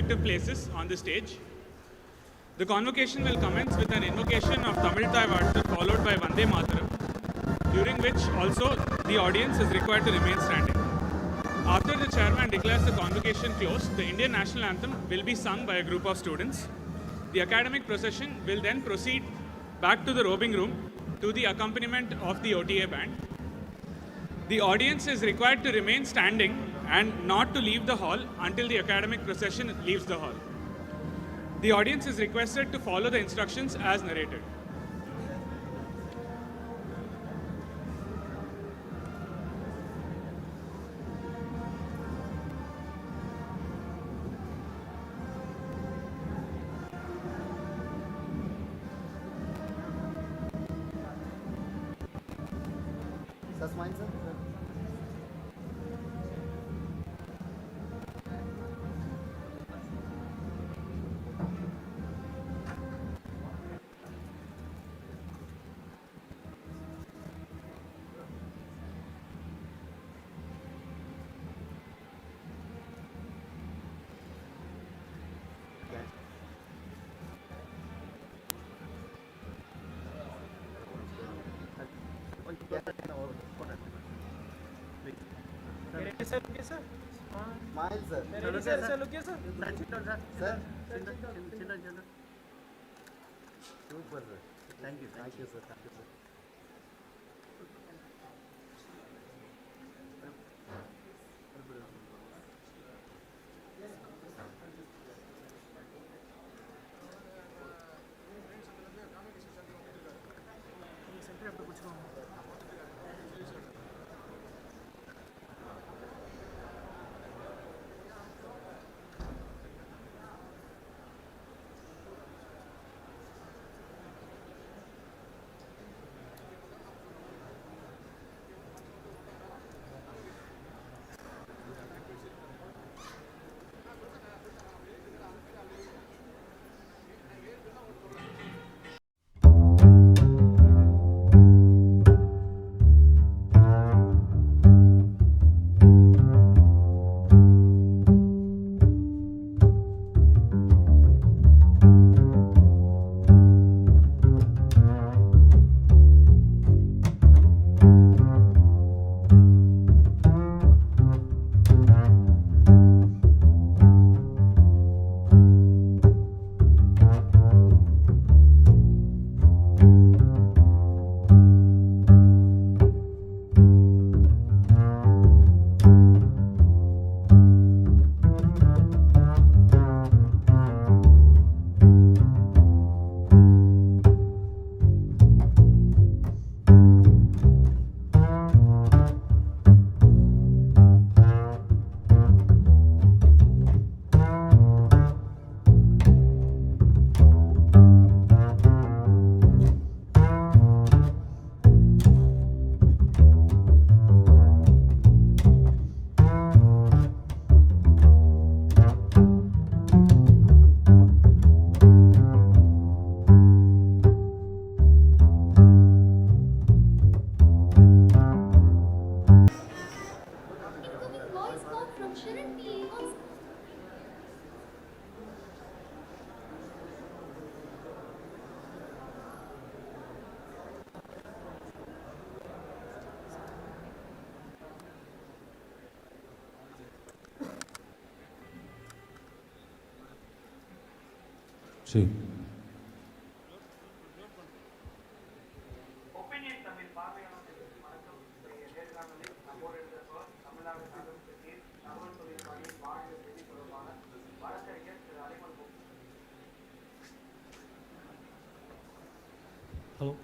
respective places on the stage. The convocation will commence with an invocation of Tamil Thai Vartha followed by Vande Mataram, during which also the audience is required to remain standing. After the chairman declares the convocation closed, the Indian national anthem will be sung by a group of students. The academic procession will then proceed back to the robing room to the accompaniment of the OTA band. The audience is required to remain standing and not to leave the hall until the academic procession leaves the hall. The audience is requested to follow the instructions as narrated. That's mine, sir. Sir, okay, sir. Smile, sir. Ready, sir, sir, look here, sir. Sir. Super, sir. Thank you, sir. Thank you, sir. Sí. Hello.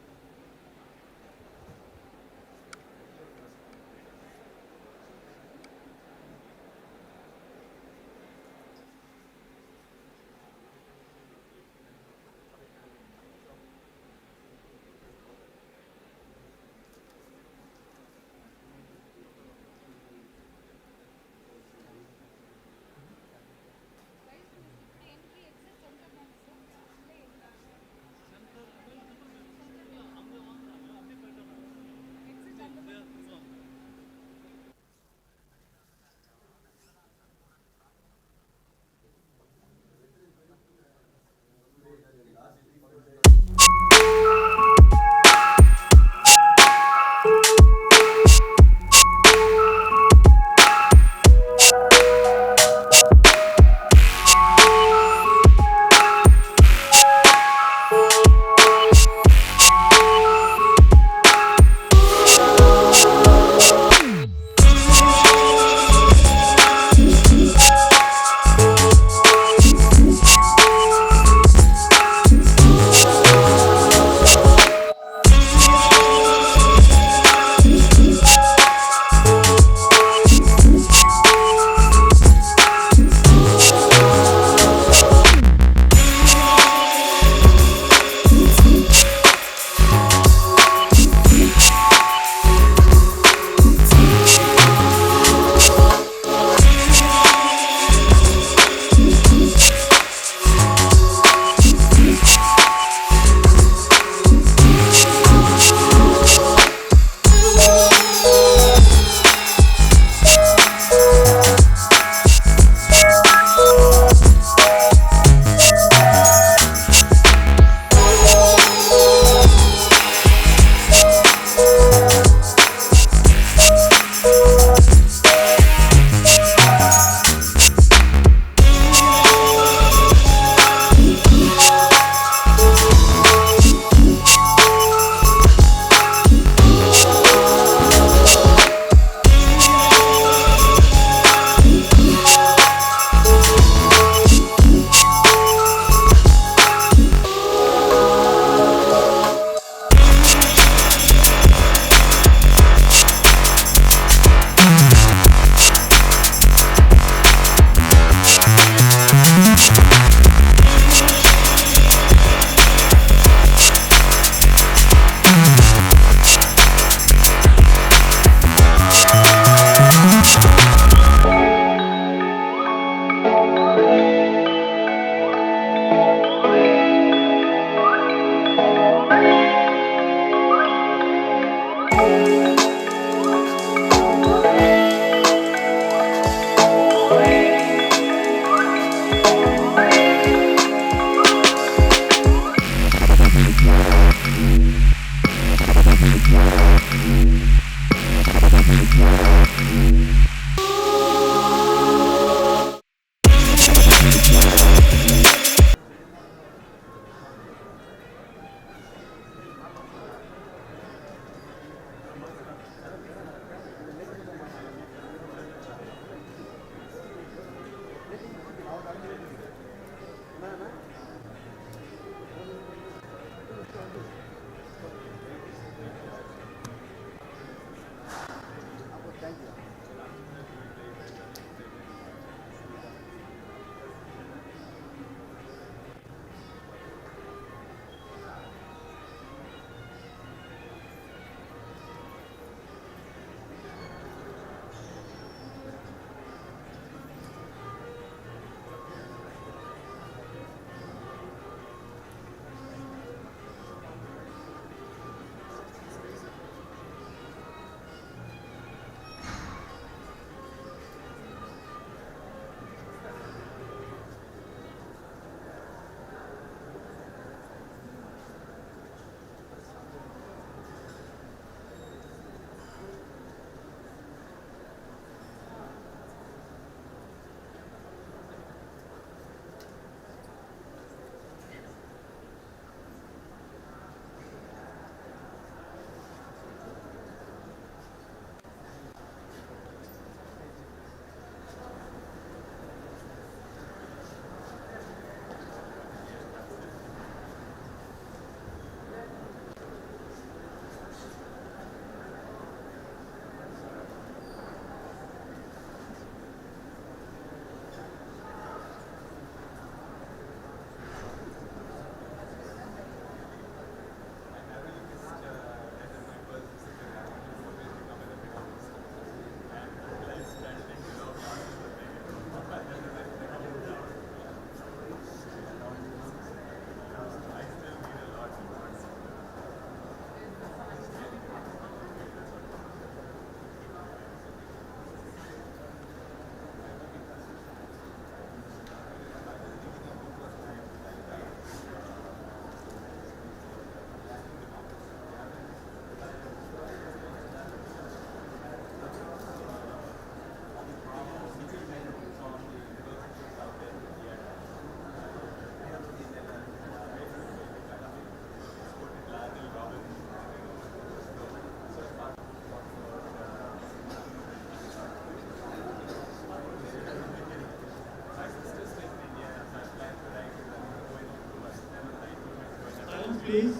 please.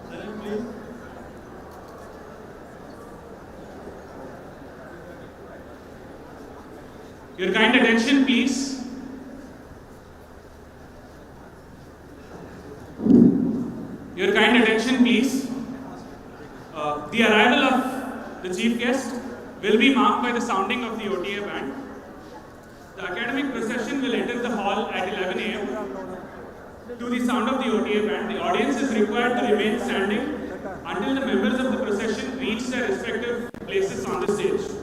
Silence, please. Your kind attention, please. Your kind attention, please. The arrival of the chief guest will be marked by the sounding of the OTA band. The academic procession will enter the hall at 11 a.m. To the sound of the OTA band, the audience is required to remain standing until the members of the procession reach their respective places on the stage.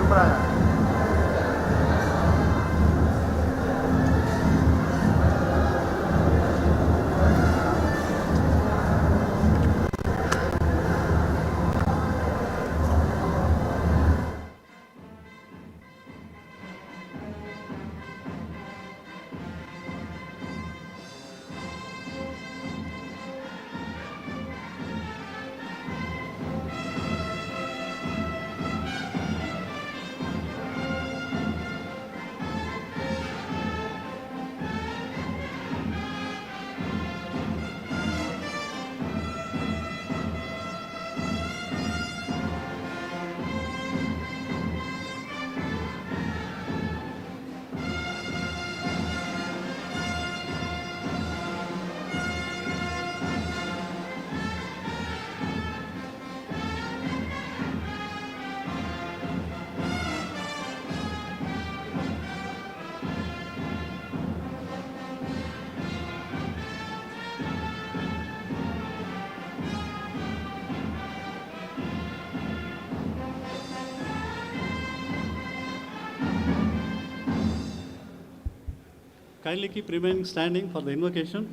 சூப்பராக. Kindly keep remaining standing for the invocation.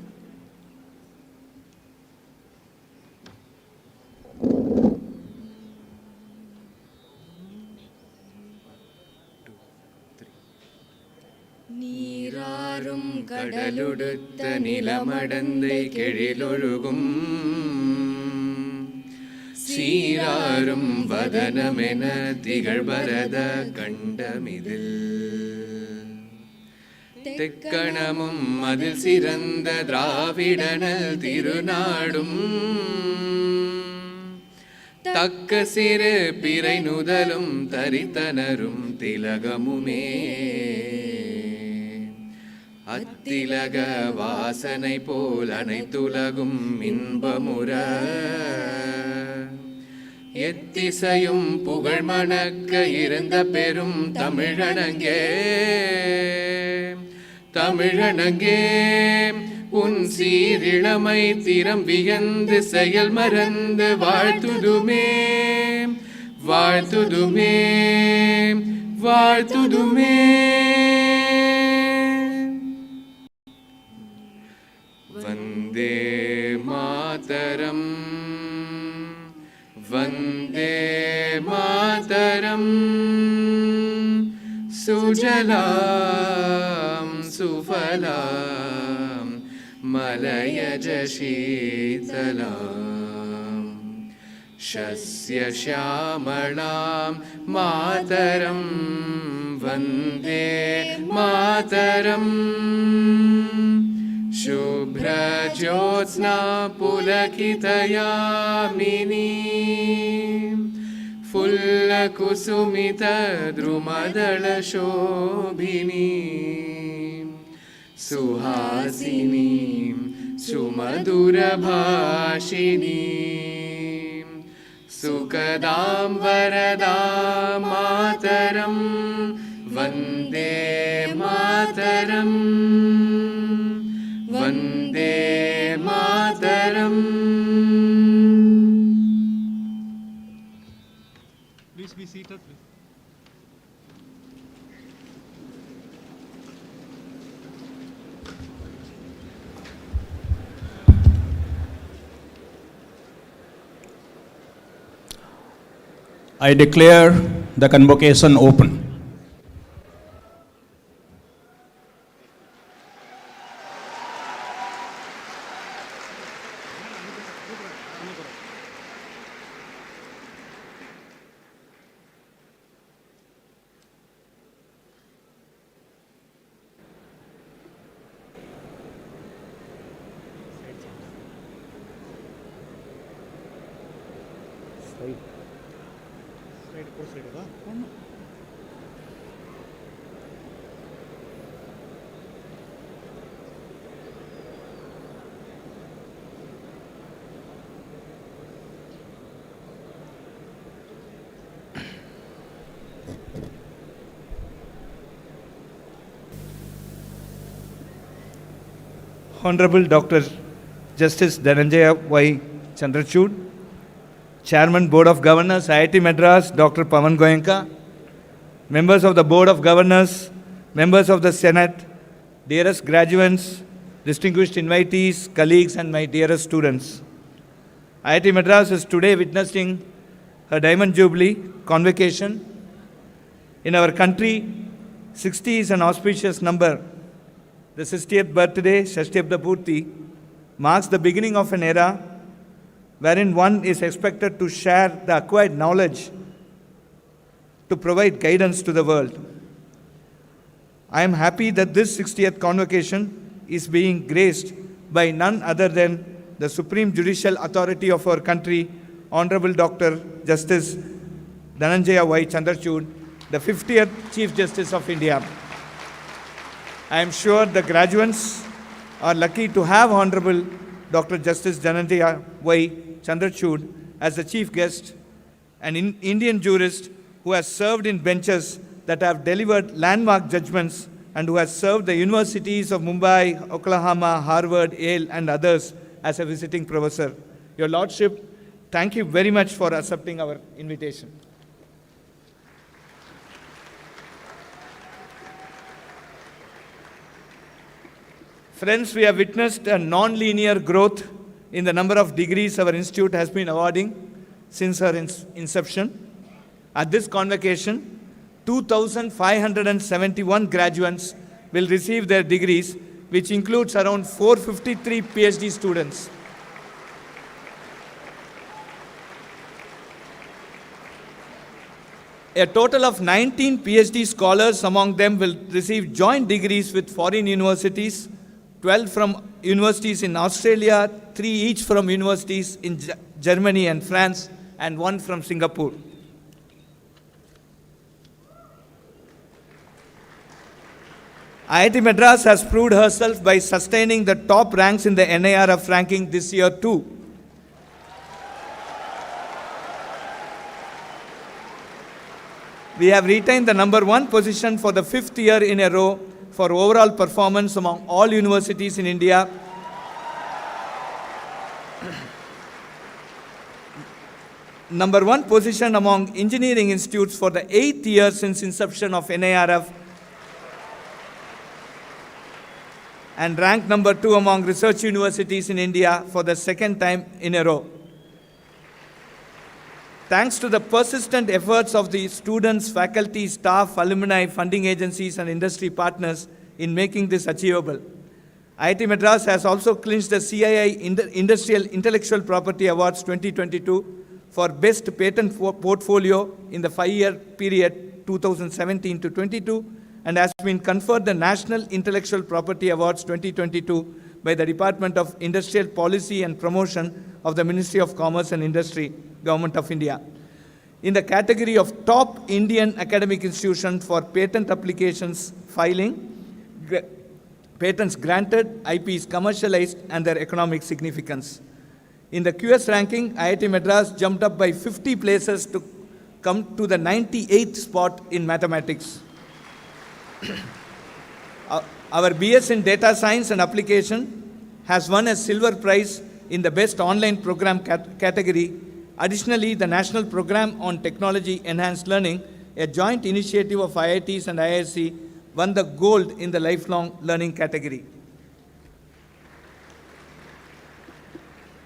நீராறும் கடலுடுத்த நிலமடந்தை கெழிலொழுகும் சீராறும் வதனமென திகழ்பரத கண்டமிதில் தெக்கணமும் அதில் சிறந்த திராவிடனல் திருநாடும் தக்க சிறு பிறை நுதலும் தரித்தனரும் திலகமுமே அத்திலக வாசனை போல் அனைத்துலகும் இன்பமுற எத்திசையும் புகழ் மணக்க இருந்த பெரும் தமிழனங்கே தமிழனங்கே உன் சீரிழமை திறம் வியந்து செயல் மறந்து வாழ்த்துதுமே வாழ்த்துதுமே வாழ்த்துதுமே. வந்தே மாதரம் வந்தே மாதரம் சுஜலாம் சுஃபலாம் மலயஜ ஷீதலாம் ஷஸ்ய ஷியாமளாம் மாதரம் வந்தே மாதரம் शुभ्रज्योत्स्ना पुलकितयामिनी फुल्लकुसुमितद्रुमदलशोभिनी सुहासिनी सुमधुरभाषिणी सुखदां वरदां मातरं Vande Mataram Vande Mataram. Please be seated. I declare the convocation open. Honorable Dr. Justice Dhananjaya Y. Chandrachud, Chairman Board of Governors, IIT Madras, Dr. Pavan Goenka, members of the Board of Governors, members of the Senate, dearest graduates, distinguished invitees, colleagues, and my dearest students. IIT Madras is today witnessing her Diamond Jubilee Convocation. In our country, 60 is an auspicious number. The 60th birthday, Shashthyabda Purti, marks the beginning of an era wherein one is expected to share the acquired knowledge to provide guidance to the world. I am happy that this 60th Convocation is being graced by none other than the Supreme Judicial Authority of our country, Honorable Dr. Justice Dhananjaya Y. Chandrachud, the 50th Chief Justice of India. I am sure the graduates are lucky to have Honorable Dr. Justice Dhananjaya Y. Chandrachud as the chief guest, an Indian jurist who has served in benches that have delivered landmark judgments and who has served the universities of Mumbai, Oklahoma, Harvard, Yale, and others as a visiting professor. Your Lordship, thank you very much for accepting our invitation. Friends, we have witnessed a non-linear growth in the number of degrees our institute has been awarding since our inception. At this convocation, 2,571 graduates will receive their degrees, which includes around 453 PhD students. A total of 19 PhD scholars among them will receive joint degrees with foreign universities, 12 from universities in Australia, 3 each from universities in Germany and France, and 1 from Singapore. IIT Madras has proved herself by sustaining the top ranks in the NIRF ranking this year too. We have retained the number 1 position for the 5th year in a row for overall performance among all universities in India. Number 1 position among engineering institutes for the 8th year since inception of NIRF, and ranked number 2 among research universities in India for the 2nd time in a row. Thanks to the persistent efforts of the students, faculty, staff, alumni, funding agencies, and industry partners in making this achievable, IIT Madras has also clinched the CII Industrial Intellectual Property Awards 2022 for Best Patent Portfolio in the 5-year period 2017 to 22, and has been conferred the National Intellectual Property Awards 2022 by the Department of Industrial Policy and Promotion of the Ministry of Commerce and Industry, Government of India. In the category of Top Indian Academic Institution for Patent Applications Filing, patents granted, IPs commercialized, and their economic significance. In the QS ranking, IIT Madras jumped up by 50 places to come to the 98th spot in mathematics. Our BS in Data Science and Application has won a silver prize in the Best Online Program category. Additionally, the National Program on Technology Enhanced Learning, a joint initiative of IITs and IISc, won the gold in the Lifelong Learning category.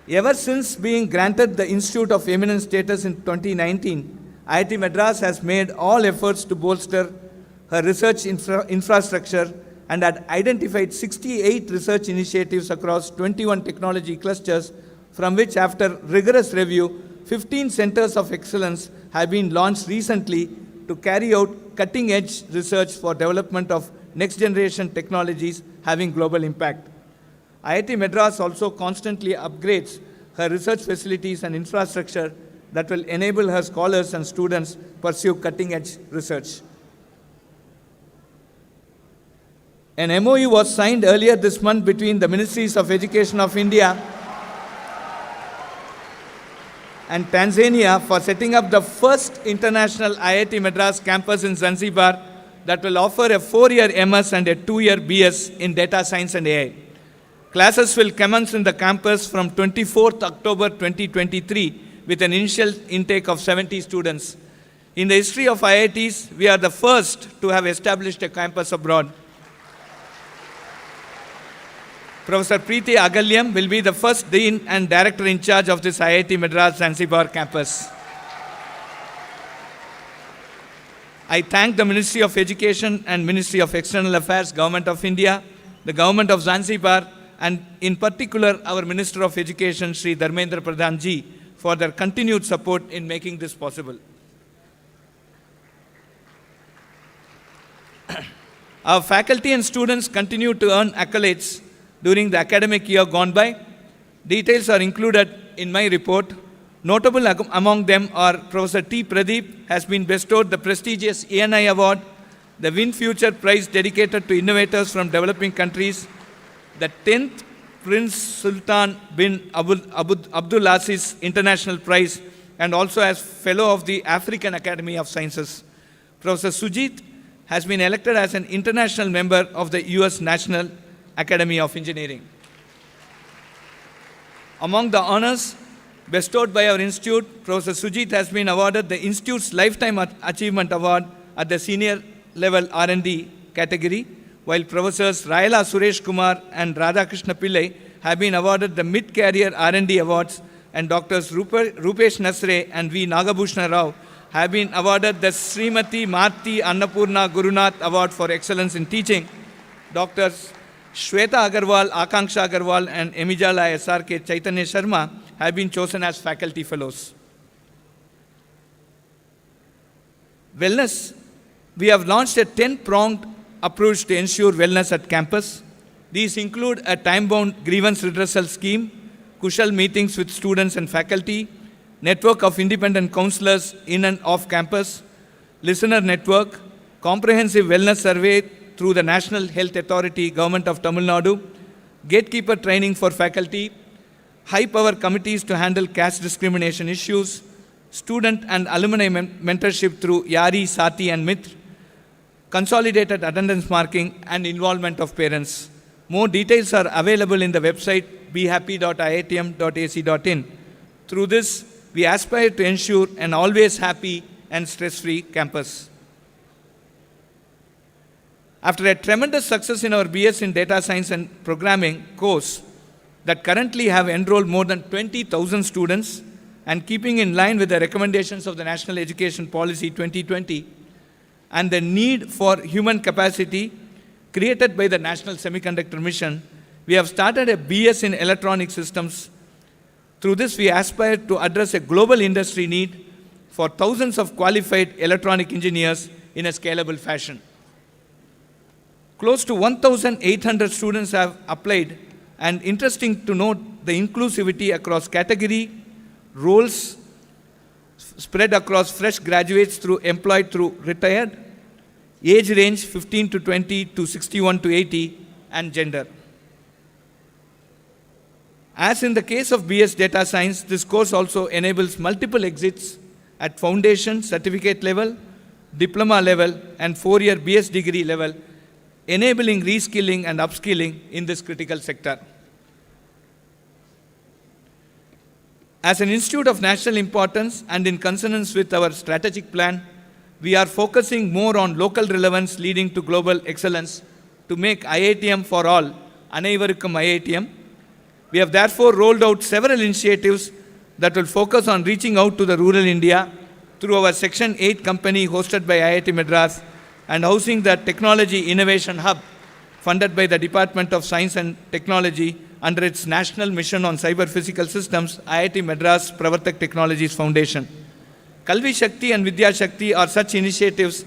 Ever since being granted the Institute of Eminence status in 2019, IIT Madras has made all efforts to bolster her research infrastructure and had identified 68 research initiatives across 21 technology clusters, from which, after rigorous review, 15 centers of excellence have been launched recently to carry out cutting-edge research for development of next-generation technologies having global impact. IIT Madras also constantly upgrades her research facilities and infrastructure that will enable her scholars and students pursue cutting-edge research. An MOU was signed earlier this month between the Ministries of Education of India and Tanzania for setting up the first international IIT Madras campus in Zanzibar that will offer a 4-year MS and a 2-year BS in Data Science and AI. Classes will commence in the campus from 24th October 2023 with an initial intake of 70 students. In the history of IITs, we are the first to have established a campus abroad. Professor Preeti Agalyam will be the first Dean and Director in charge of this IIT Madras Zanzibar campus. I thank the Ministry of Education and Ministry of External Affairs, Government of India, the Government of Zanzibar, and in particular our Minister of Education, Sri Dharmendra Pradhan Ji, for their continued support in making this possible. Our faculty and students continue to earn accolades during the academic year gone by. Details are included in my report. Notable among them are Professor T. Pradeep has been bestowed the prestigious ENI Award, the Win Future Prize dedicated to innovators from developing countries, the 10th Prince Sultan bin Abdul Aziz International Prize, and also as Fellow of the African Academy of Sciences. Professor Sujit has been elected as an international member of the US National Academy of Engineering. Among the honors bestowed by our institute, Professor Sujit has been awarded the Institute's Lifetime Achievement Award at the senior level R&D category, while Professors Rayala Suresh Kumar and Radhakrishna Pillai have been awarded the Mid-Career R&D Awards, and Drs. Rupesh Nasre and V. Nagabhushna Rao have been awarded the Srimati Marti Annapurna Gurunath Award for Excellence in Teaching. Drs. Shweta Agarwal, Akanksha Agarwal, and Emijala SRK Chaitanya Sharma have been chosen as faculty fellows. Wellness. We have launched a 10-pronged approach to ensure wellness at campus. These include a time-bound grievance redressal scheme, Kushal meetings with students and faculty, network of independent counselors in and off campus, listener network, comprehensive wellness survey through the National Health Authority, Government of Tamil Nadu, gatekeeper training for faculty, high-power committees to handle caste discrimination issues, student and alumni mentorship through Yari, Sati and Mitra, consolidated attendance marking, and involvement of parents. More details are available in the website behappy.iitm.ac.in. Through this, we aspire to ensure an always happy and stress-free campus. After a tremendous success in our BS in Data Science and Programming course that currently have enrolled more than 20,000 students, and keeping in line with the recommendations of the National Education Policy 2020 and the need for human capacity created by the National Semiconductor Mission, we have started a BS in Electronic Systems. Through this, we aspire to address a global industry need for thousands of qualified electronic engineers in a scalable fashion. Close to 1,800 students have applied, and interesting to note the inclusivity across category, roles spread across fresh graduates through employed through retired, age range 15 to 20 to 61 to 80, and gender. As in the case of BS Data Science, this course also enables multiple exits at foundation, certificate level, diploma level, and 4-year BS degree level, enabling reskilling and upskilling in this critical sector. As an institute of national importance and in consonance with our strategic plan, we are focusing more on local relevance leading to global excellence to make IITM for all, Anaivarukkum IITM. We have therefore rolled out several initiatives that will focus on reaching out to the rural India through our Section 8 company hosted by IIT Madras and housing the Technology Innovation Hub funded by the Department of Science and Technology under its National Mission on Cyber Physical Systems, IIT Madras Pravartak Technologies Foundation. Kalvi Shakti and Vidya Shakti are such initiatives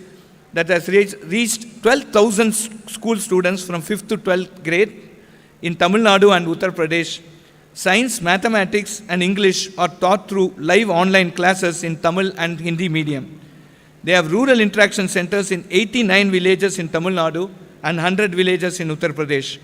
that has reached 12,000 school students from 5th to 12th grade in Tamil Nadu and Uttar Pradesh. Science, mathematics, and English are taught through live online classes in Tamil and Hindi medium. They have rural interaction centers in 89 villages in Tamil Nadu and 100 villages in Uttar Pradesh.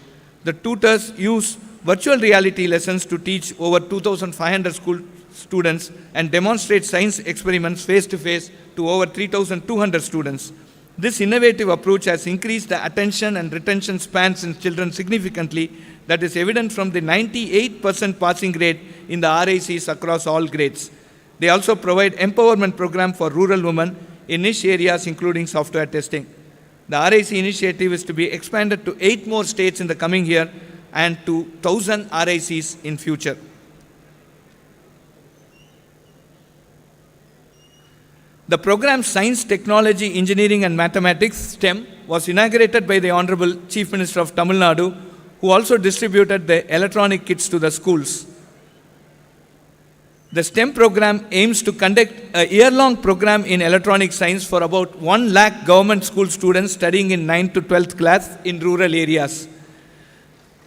The tutors use virtual reality lessons to teach over 2,500 school students and demonstrate science experiments face-to-face to over 3,200 students. This innovative approach has increased the attention and retention spans in children significantly. That is evident from the 98% passing rate in the RICs across all grades. They also provide empowerment program for rural women, in niche areas including software testing. The RIC initiative is to be expanded to 8 more states in the coming year and to 1,000 RICs in future. The program Science, Technology, Engineering and Mathematics, STEM, was inaugurated by the Honorable Chief Minister of Tamil Nadu, who also distributed the electronic kits to the schools. The STEM program aims to conduct a year-long program in electronic science for about 1 lakh government school students studying in 9th to 12th class in rural areas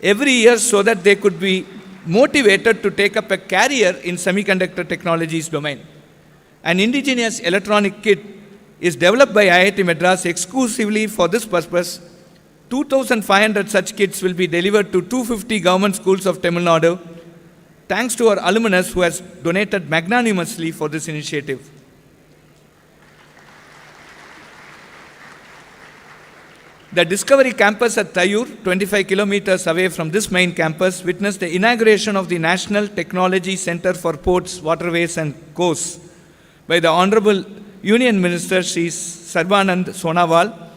every year, so that they could be motivated to take up a career in semiconductor technologies domain. An indigenous electronic kit is developed by IIT Madras exclusively for this purpose. 2,500 such kits will be delivered to 250 government schools of Tamil Nadu, thanks to our alumnus who has donated magnanimously for this initiative. The Discovery Campus at Tayur, 25 kilometers away from this main campus, witnessed the inauguration of the National Technology Center for Ports, Waterways and Coasts by the Honorable Union Minister Sri Sarbanand Sonawal,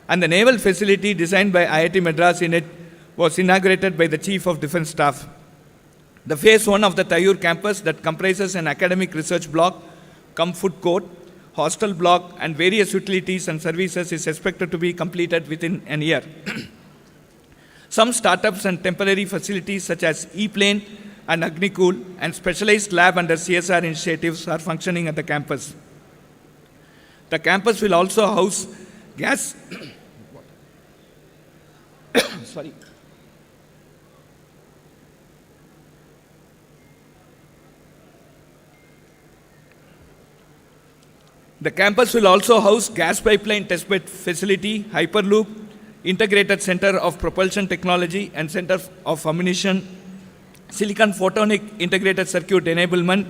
and the naval facility designed by IIT Madras in it was inaugurated by the Chief of Defence Staff. The phase 1 of the Tayur campus, that comprises an academic research block, food court, hostel block and various utilities and services, is expected to be completed within a year. Some startups and temporary facilities such as E-Plane and Agnicool and specialized lab under CSR initiatives are functioning at the campus. The campus will also house gas The campus will also house gas pipeline testbed facility, Hyperloop, Integrated Center of Propulsion Technology and Center of Ammunition, Silicon Photonic Integrated Circuit Enablement,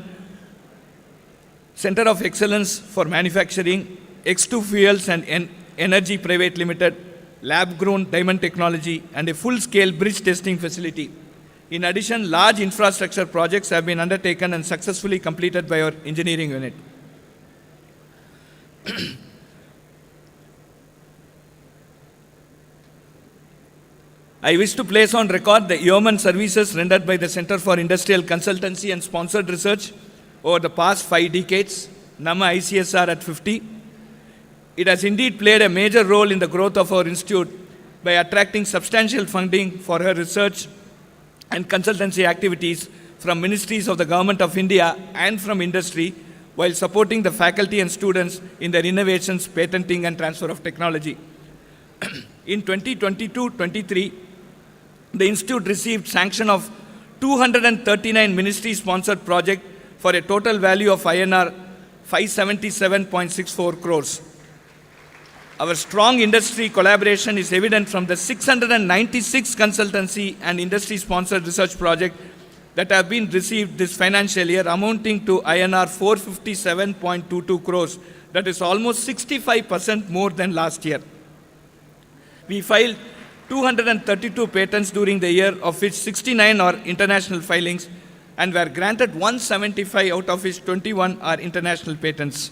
Center of Excellence for Manufacturing, X2 Fuels and Energy Private Limited, lab-grown diamond technology, and a full-scale bridge testing facility. In addition, large infrastructure projects have been undertaken and successfully completed by our engineering unit. I wish to place on record the yeoman services rendered by the Center for Industrial Consultancy and Sponsored Research over the past 5 decades, NAMA ICSR at 50. It has indeed played a major role in the growth of our institute by attracting substantial funding for her research and consultancy activities from ministries of the Government of India and from industry, while supporting the faculty and students in their innovations, patenting and transfer of technology. In 2022-23, the institute received sanction of 239 ministry-sponsored projects for a total value of INR 577.64 crores. Our strong industry collaboration is evident from the 696 consultancy and industry-sponsored research projects that have been received this financial year, amounting to INR 457.22 crores. That is almost 65% more than last year. We filed 232 patents during the year, of which 69 are international filings, and were granted 175, out of which 21 are international patents.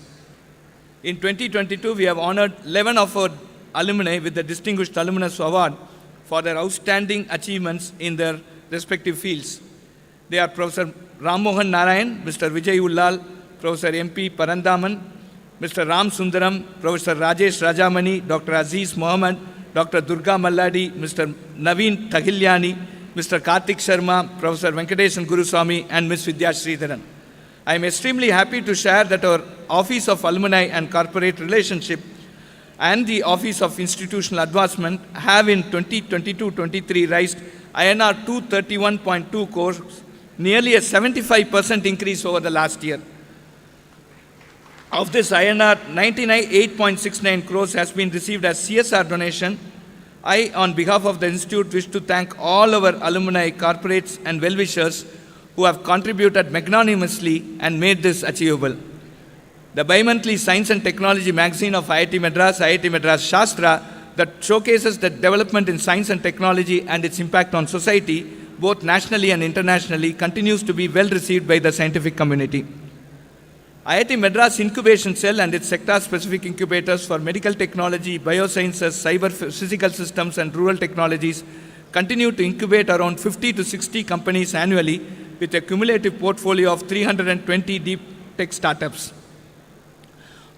In 2022, we have honored 11 of our alumni with the Distinguished Alumnus Award for their outstanding achievements in their respective fields. They are Professor Ram Mohan Narayan, Mr. Vijay Ullal, Professor M.P. Parandaman, Mr. Ram Sundaram, Professor Rajesh Rajamani, Dr. Aziz Mohammed, Dr. Durga Malladi, Mr. Naveen Tahilyani, Mr. Karthik Sharma, Professor Venkatesan Guruswamy, and Ms. Vidya Sridharan. I am extremely happy to share that our Office of Alumni and Corporate Relationship and the Office of Institutional Advancement have in 2022-23 raised INR 231.2 crores, nearly a 75% increase over the last year. Of this, INR 98.69 crores has been received as CSR donation. I, on behalf of the Institute, wish to thank all our alumni, corporates and well-wishers who have contributed magnanimously and made this achievable. The bi-monthly Science and Technology magazine of IIT Madras Shastra, that showcases the development in science and technology and its impact on society, both nationally and internationally, continues to be well received by the scientific community. IIT Madras Incubation Cell and its sector-specific incubators for medical technology, biosciences, cyber physical systems, and rural technologies continue to incubate around 50 to 60 companies annually with a cumulative portfolio of 320 deep tech startups.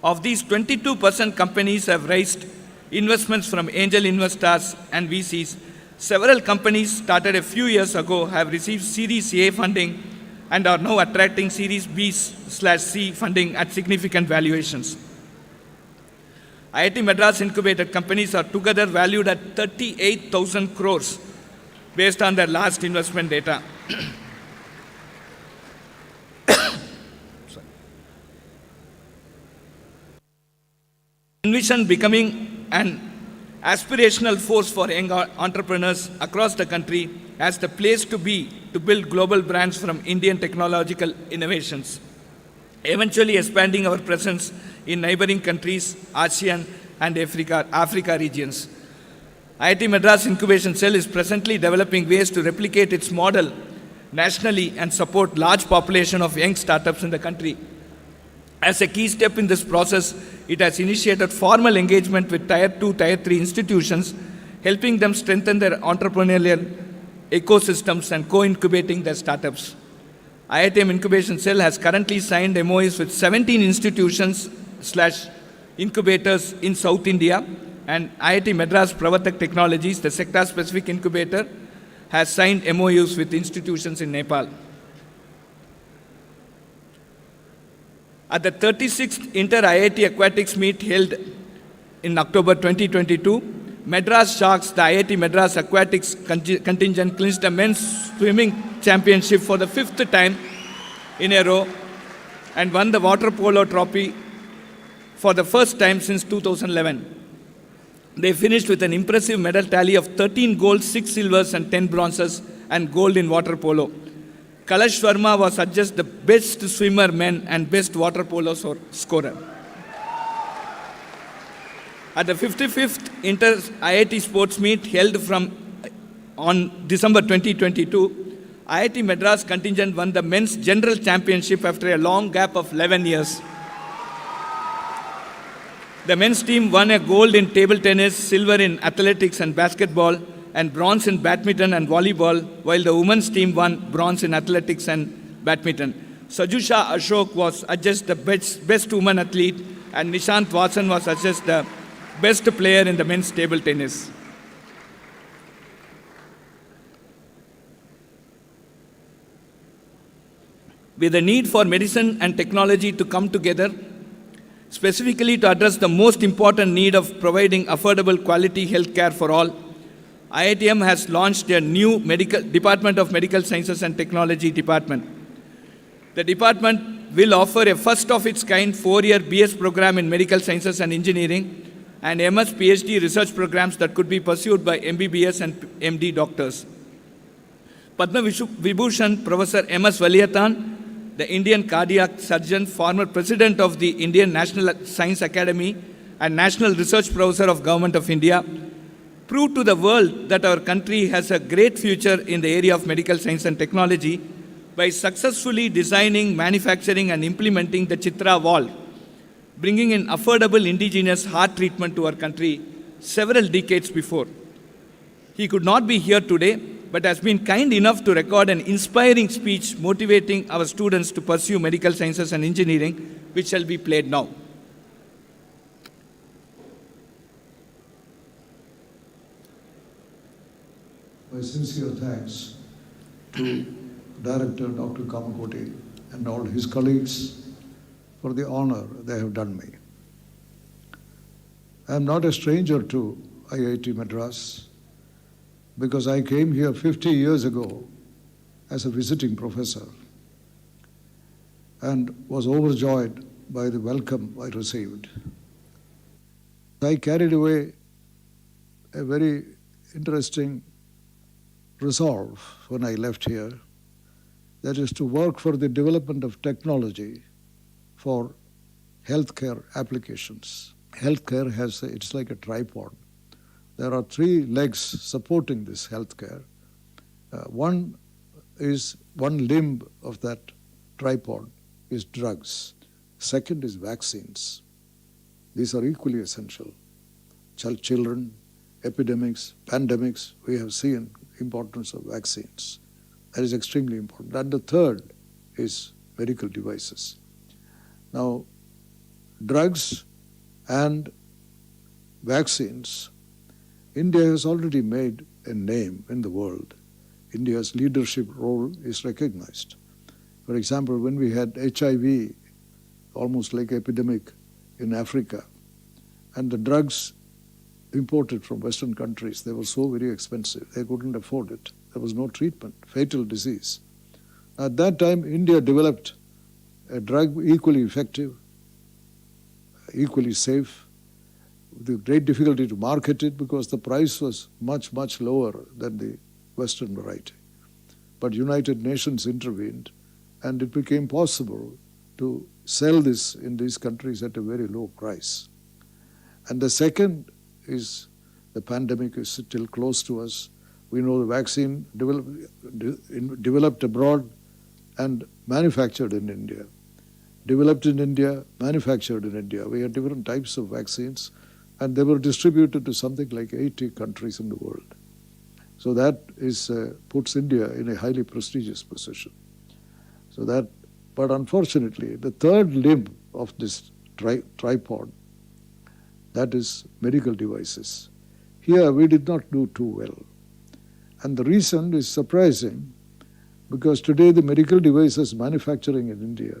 Of these, 22% companies have raised investments from angel investors and VCs. Several companies started a few years ago have received Series A funding and are now attracting Series B/C funding at significant valuations. IIT Madras incubated companies are together valued at 38,000 crores based on their last investment data. Envision becoming an aspirational force for young entrepreneurs across the country as the place to be to build global brands from Indian technological innovations, eventually expanding our presence in neighboring countries, ASEAN and Africa regions. IIT Madras Incubation Cell is presently developing ways to replicate its model nationally and support large population of young startups in the country. As a key step in this process, it has initiated formal engagement with Tier 2, Tier 3 institutions, helping them strengthen their entrepreneurial ecosystems and co-incubating their startups. IITM Incubation Cell has currently signed MOUs with 17 institutions/incubators in South India, and IIT Madras Pravatak Technologies, the sector-specific incubator, has signed MOUs with institutions in Nepal. At the 36th Inter-IIT Aquatics Meet held in October 2022, Madras Sharks, the IIT Madras Aquatics contingent, clinched the men's swimming championship for the 5th time in a row and won the water polo trophy for the first time since 2011. They finished with an impressive medal tally of 13 golds, 6 silvers and 10 bronzes and gold in water polo. Kalash Sharma was adjudged the best swimmer men and best water polo scorer. At the 55th Inter-IIT Sports Meet held on December 2022, IIT Madras contingent won the men's general championship after a long gap of 11 years. The men's team won a gold in table tennis, silver in athletics and basketball, and bronze in badminton and volleyball, while the women's team won bronze in athletics and badminton. Sajusha Ashok was adjudged the best woman athlete, and Nishant Watson was adjudged the best player in the men's table tennis. With the need for medicine and technology to come together, specifically to address the most important need of providing affordable quality health care for all, IITM has launched a new Department of Medical Sciences and Technology department. The department will offer a first-of-its-kind 4-year BS program in Medical Sciences and Engineering and MS PhD research programs that could be pursued by MBBS and MD doctors. Padma Vibhushan Professor MS Valiyathan, the Indian cardiac surgeon, former president of the Indian National Science Academy and National Research Professor of Government of India, proved to the world that our country has a great future in the area of medical science and technology by successfully designing, manufacturing and implementing the Chitra valve, bringing in affordable indigenous heart treatment to our country several decades before. He could not be here today, but has been kind enough to record an inspiring speech motivating our students to pursue medical sciences and engineering, which shall be played now. My sincere thanks to Director Dr. Kamakoti and all his colleagues for the honor they have done me. I am not a stranger to IIT Madras because I came here 50 years ago as a visiting professor and was overjoyed by the welcome I received. I carried away a very interesting resolve when I left here, that is to work for the development of technology for healthcare applications. Healthcare it's like a tripod. There are 3 legs supporting this healthcare. One limb of that tripod is drugs. Second is vaccines. These are equally essential. Children, epidemics, pandemics, we have seen importance of vaccines. That is extremely important. And the third is medical devices. Now, drugs and vaccines, India has already made a name in the world. India's leadership role is recognized. For example, when we had HIV, almost like epidemic in Africa, and the drugs imported from Western countries, they were so very expensive, they couldn't afford it. There was no treatment, fatal disease. At that time, India developed a drug equally effective, equally safe, with great difficulty to market it because the price was much, much lower than the Western variety. But United Nations intervened and it became possible to sell this in these countries at a very low price. And the second is the pandemic is still close to us. We know the vaccine developed abroad and manufactured in India. Developed in India, manufactured in India. We had different types of vaccines and they were distributed to something like 80 countries in the world. So that is puts India in a highly prestigious position. So that, but unfortunately, the third limb of this tripod, that is medical devices. Here we did not do too well. And the reason is surprising because today the medical devices manufacturing in India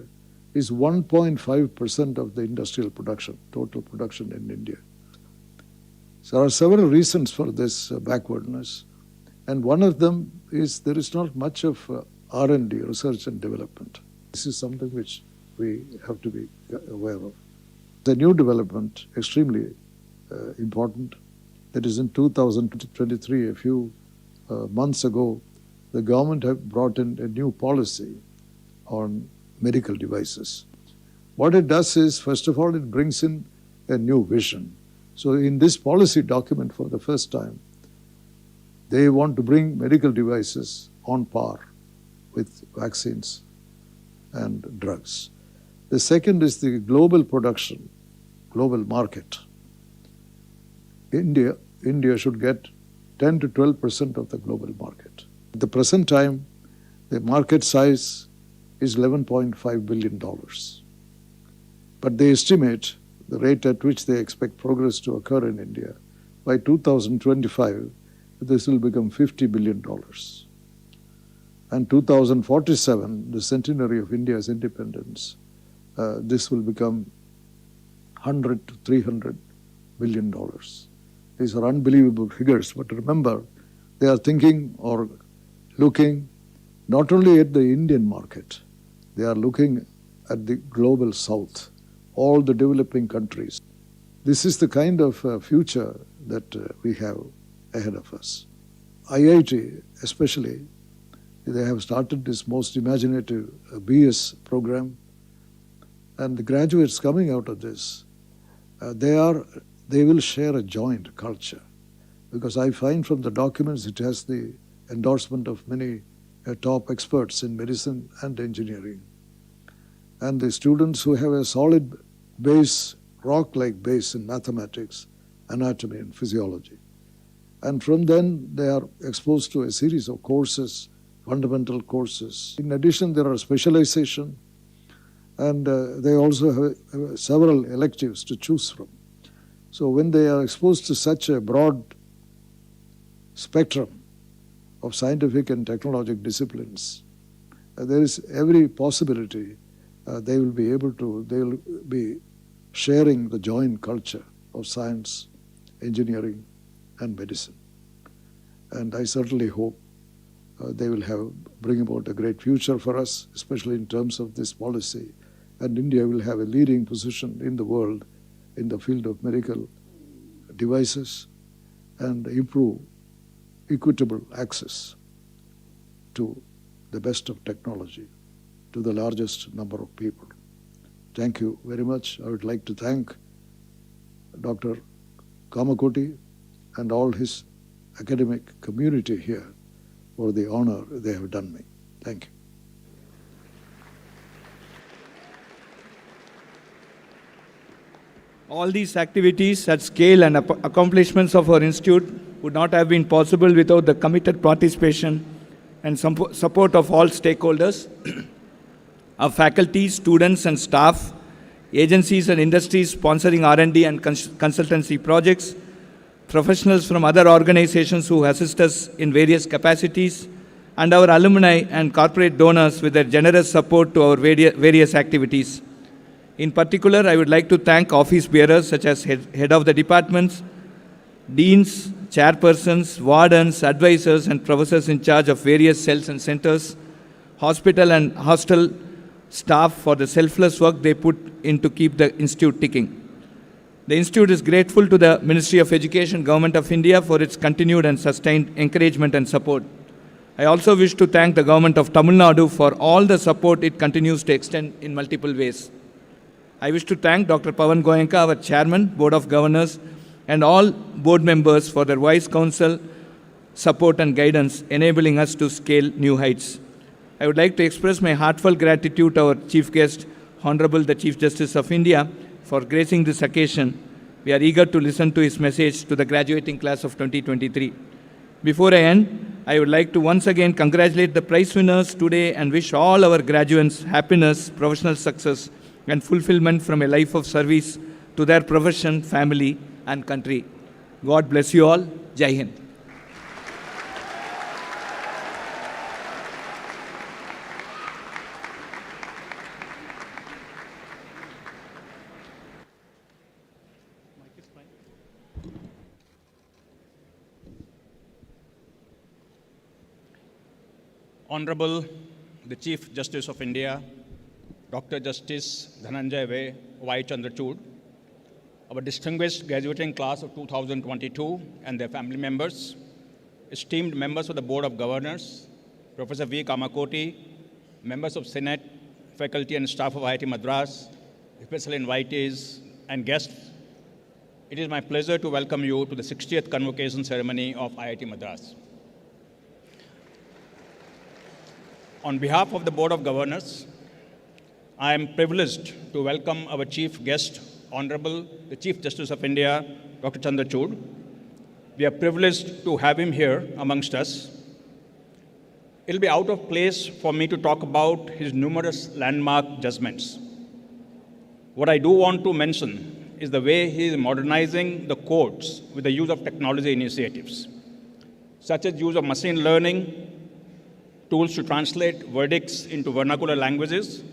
is 1.5% of the industrial production, total production in India. So there are several reasons for this backwardness. And one of them is there is not much of R&D, research and development. This is something which we have to be aware of. The new development, extremely important, that is in 2023, a few months ago, the government have brought in a new policy on medical devices. What it does is, first of all, it brings in a new vision. So in this policy document for the first time, they want to bring medical devices on par with vaccines and drugs. The second is the global production, global market. India should get 10 to 12% of the global market. At the present time, the market size is $11.5 billion. But they estimate the rate at which they expect progress to occur in India. By 2025, this will become $50 billion. And 2047, the centenary of India's independence, this will become $100 to $300 billion. These are unbelievable figures, but remember, they are thinking or looking not only at the Indian market, they are looking at the global south, all the developing countries. This is the kind of future that we have ahead of us. IIT especially, they have started this most imaginative BS program, and the graduates coming out of this, they will share a joint culture, because I find from the documents it has the endorsement of many top experts in medicine and engineering. And the students who have a solid base, rock-like base in mathematics, anatomy and physiology. And from then they are exposed to a series of courses, fundamental courses. In addition, there are specialization, and they also have several electives to choose from. So when they are exposed to such a broad spectrum of scientific and technological disciplines, there is every possibility they will be sharing the joint culture of science, engineering, and medicine. And I certainly hope they will bring about a great future for us, especially in terms of this policy. And India will have a leading position in the world in the field of medical devices and improve equitable access to the best of technology to the largest number of people. Thank you very much. I would like to thank Dr. Kamakoti and all his academic community here for the honor they have done me. Thank you. All these activities at scale and accomplishments of our institute would not have been possible without the committed participation and support of all stakeholders, our faculty, students and staff, agencies and industries sponsoring R&D and consultancy projects, professionals from other organizations who assist us in various capacities, and our alumni and corporate donors with their generous support to our various activities. In particular, I would like to thank office bearers such as head of the departments, deans, chairpersons, wardens, advisors, and professors in charge of various cells and centers, hospital and hostel staff for the selfless work they put in to keep the institute ticking. The institute is grateful to the Ministry of Education, Government of India for its continued and sustained encouragement and support. I also wish to thank the Government of Tamil Nadu for all the support it continues to extend in multiple ways. I wish to thank Dr. Pavan Goenka, our Chairman, Board of Governors, and all board members for their wise counsel, support and guidance, enabling us to scale new heights. I would like to express my heartfelt gratitude to our Chief Guest, Honorable the Chief Justice of India, for gracing this occasion. We are eager to listen to his message to the graduating class of 2023. Before I end, I would like to once again congratulate the prize winners today and wish all our graduates happiness, professional success, and fulfillment from a life of service to their profession, family, and country. God bless you all. Jai Hind. Honorable the Chief Justice of India, Dr. Justice Dhananjay Y. Chandrachud, our distinguished graduating class of 2022 and their family members, esteemed members of the Board of Governors, Professor V. Kamakoti, members of Senate, faculty and staff of IIT Madras, special invitees and guests, it is my pleasure to welcome you to the 60th Convocation ceremony of IIT Madras. On behalf of the Board of Governors, I am privileged to welcome our chief guest, Honorable the Chief Justice of India, Dr. Chandrachud. We are privileged to have him here amongst us. It will be out of place for me to talk about his numerous landmark judgments. What I do want to mention is the way he is modernizing the courts with the use of technology initiatives, such as use of machine learning, tools to translate verdicts into vernacular languages,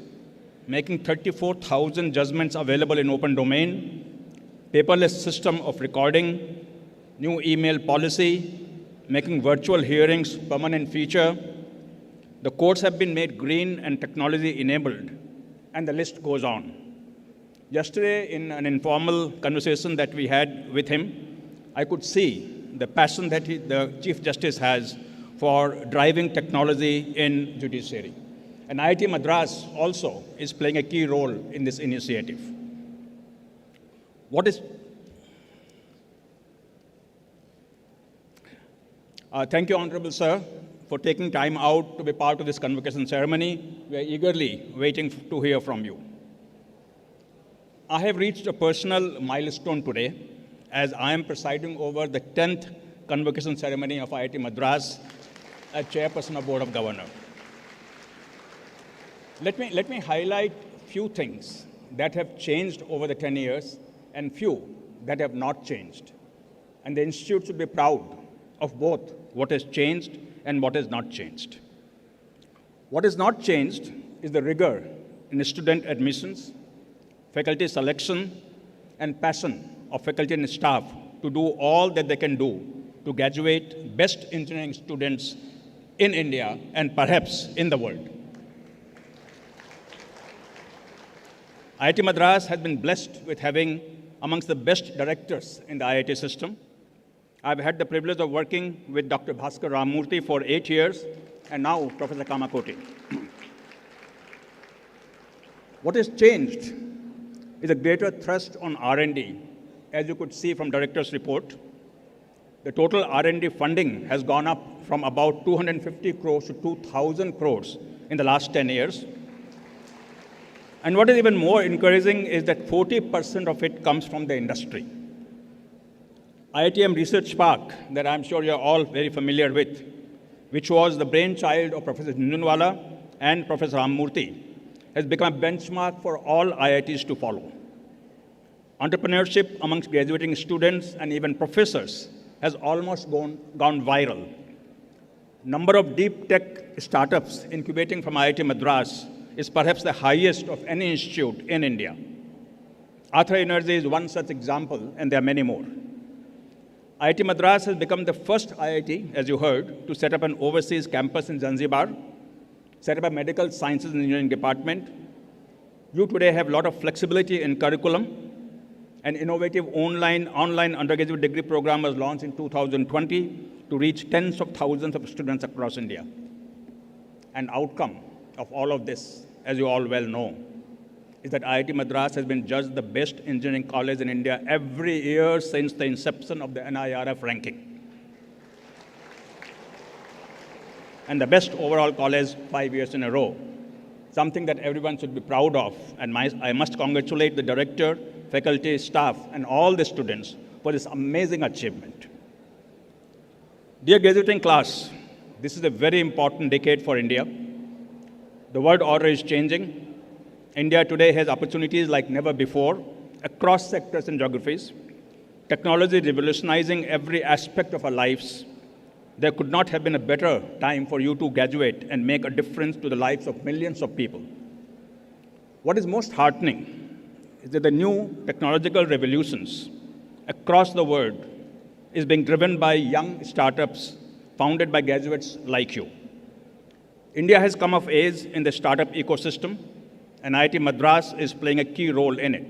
making 34,000 judgments available in open domain, paperless system of recording, new email policy, making virtual hearings permanent feature. The courts have been made green and technology enabled, and the list goes on. Yesterday, in an informal conversation that we had with him, I could see the passion that the Chief Justice has for driving technology in judiciary. And IIT Madras also is playing a key role in this initiative. Thank you, Honorable Sir, for taking time out to be part of this convocation ceremony. We are eagerly waiting to hear from you. I have reached a personal milestone today as I am presiding over the 10th convocation ceremony of IIT Madras as Chairperson of Board of Governors. Let me highlight few things that have changed over the 10 years and few that have not changed. And the Institute should be proud of both what has changed and what has not changed. What has not changed is the rigor in student admissions, faculty selection, and passion of faculty and staff to do all that they can do to graduate best engineering students in India and perhaps in the world. IIT Madras has been blessed with having amongst the best directors in the IIT system. I've had the privilege of working with Dr. Bhaskar Ramamurthy for 8 years, and now Professor Kamakoti. What has changed is a greater thrust on R&D. As you could see from Director's report, the total R&D funding has gone up from about 250 crores to 2,000 crores in the last 10 years. And what is even more encouraging is that 40% of it comes from the industry. IITM Research Park, that I'm sure you're all very familiar with, which was the brainchild of Professor Jhunjhunwala and Professor Ramamurthy, has become a benchmark for all IITs to follow. Entrepreneurship amongst graduating students and even professors has almost gone viral. Number of deep tech startups incubating from IIT Madras is perhaps the highest of any institute in India. Arthur Energy is one such example, and there are many more. IIT Madras has become the first IIT, as you heard, to set up an overseas campus in Zanzibar, set up a medical sciences and engineering department. You today have a lot of flexibility in curriculum. An innovative online undergraduate degree program was launched in 2020 to reach tens of thousands of students across India. An outcome of all of this, as you all well know, is that IIT Madras has been judged the best engineering college in India every year since the inception of the NIRF ranking. And the best overall college 5 years in a row, something that everyone should be proud of. And I must congratulate the director, faculty, staff, and all the students for this amazing achievement. Dear graduating class, this is a very important decade for India. The world order is changing. India today has opportunities like never before across sectors and geographies. Technology revolutionizing every aspect of our lives. There could not have been a better time for you to graduate and make a difference to the lives of millions of people. What is most heartening is that the new technological revolutions across the world is being driven by young startups founded by graduates like you. India has come of age in the startup ecosystem, and IIT Madras is playing a key role in it.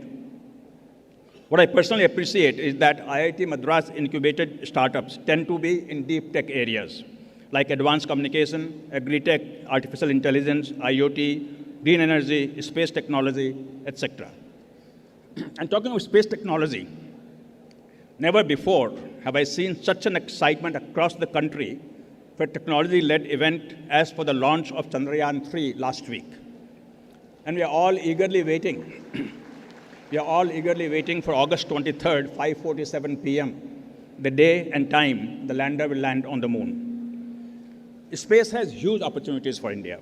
What I personally appreciate is that IIT Madras incubated startups tend to be in deep tech areas like advanced communication, agri-tech, artificial intelligence, IoT, green energy, space technology, etc. And talking of space technology, never before have I seen such an excitement across the country for a technology-led event as for the launch of Chandrayaan-3 last week. And we are all eagerly waiting. We are all eagerly waiting for August 23rd, 5:47 p.m., the day and time the lander will land on the moon. Space has huge opportunities for India.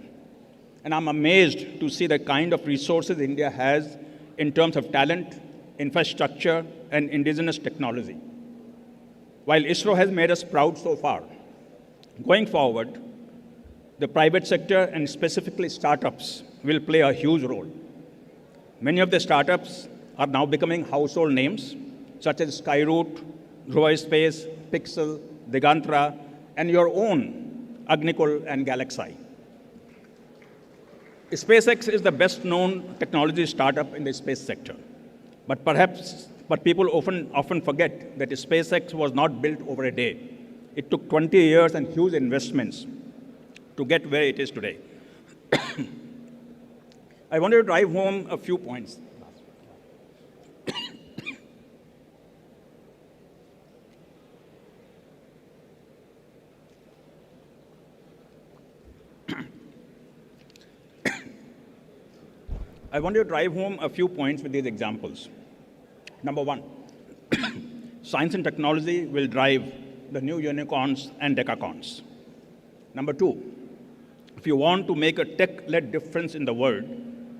And I'm amazed to see the kind of resources India has in terms of talent, infrastructure, and indigenous technology. While ISRO has made us proud so far, going forward, the private sector and specifically startups will play a huge role. Many of the startups are now becoming household names, such as Skyroot, Dhruva Space, Pixel, Digantra, and your own Agnikul and Galaxy. SpaceX is the best-known technology startup in the space sector. But people often forget that SpaceX was not built over a day. It took 20 years and huge investments to get where it is today. I wanted to drive home a few points. I want to drive home a few points with these examples. Number one, science and technology will drive the new unicorns and decacorns. Number two, if you want to make a tech-led difference in the world,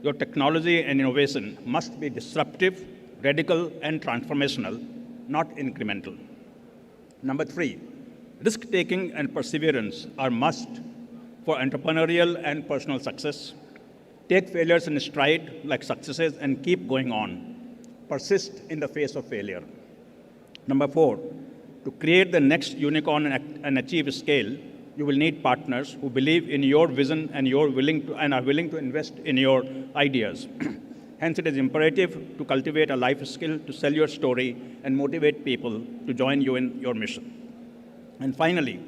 your technology and innovation must be disruptive, radical, and transformational, not incremental. Number three, risk-taking and perseverance are must for entrepreneurial and personal success. Take failures in stride like successes and keep going on. Persist in the face of failure. Number four, to create the next unicorn and achieve scale, you will need partners who believe in your vision and are willing to invest in your ideas. Hence, it is imperative to cultivate a life skill to sell your story and motivate people to join you in your mission. And finally,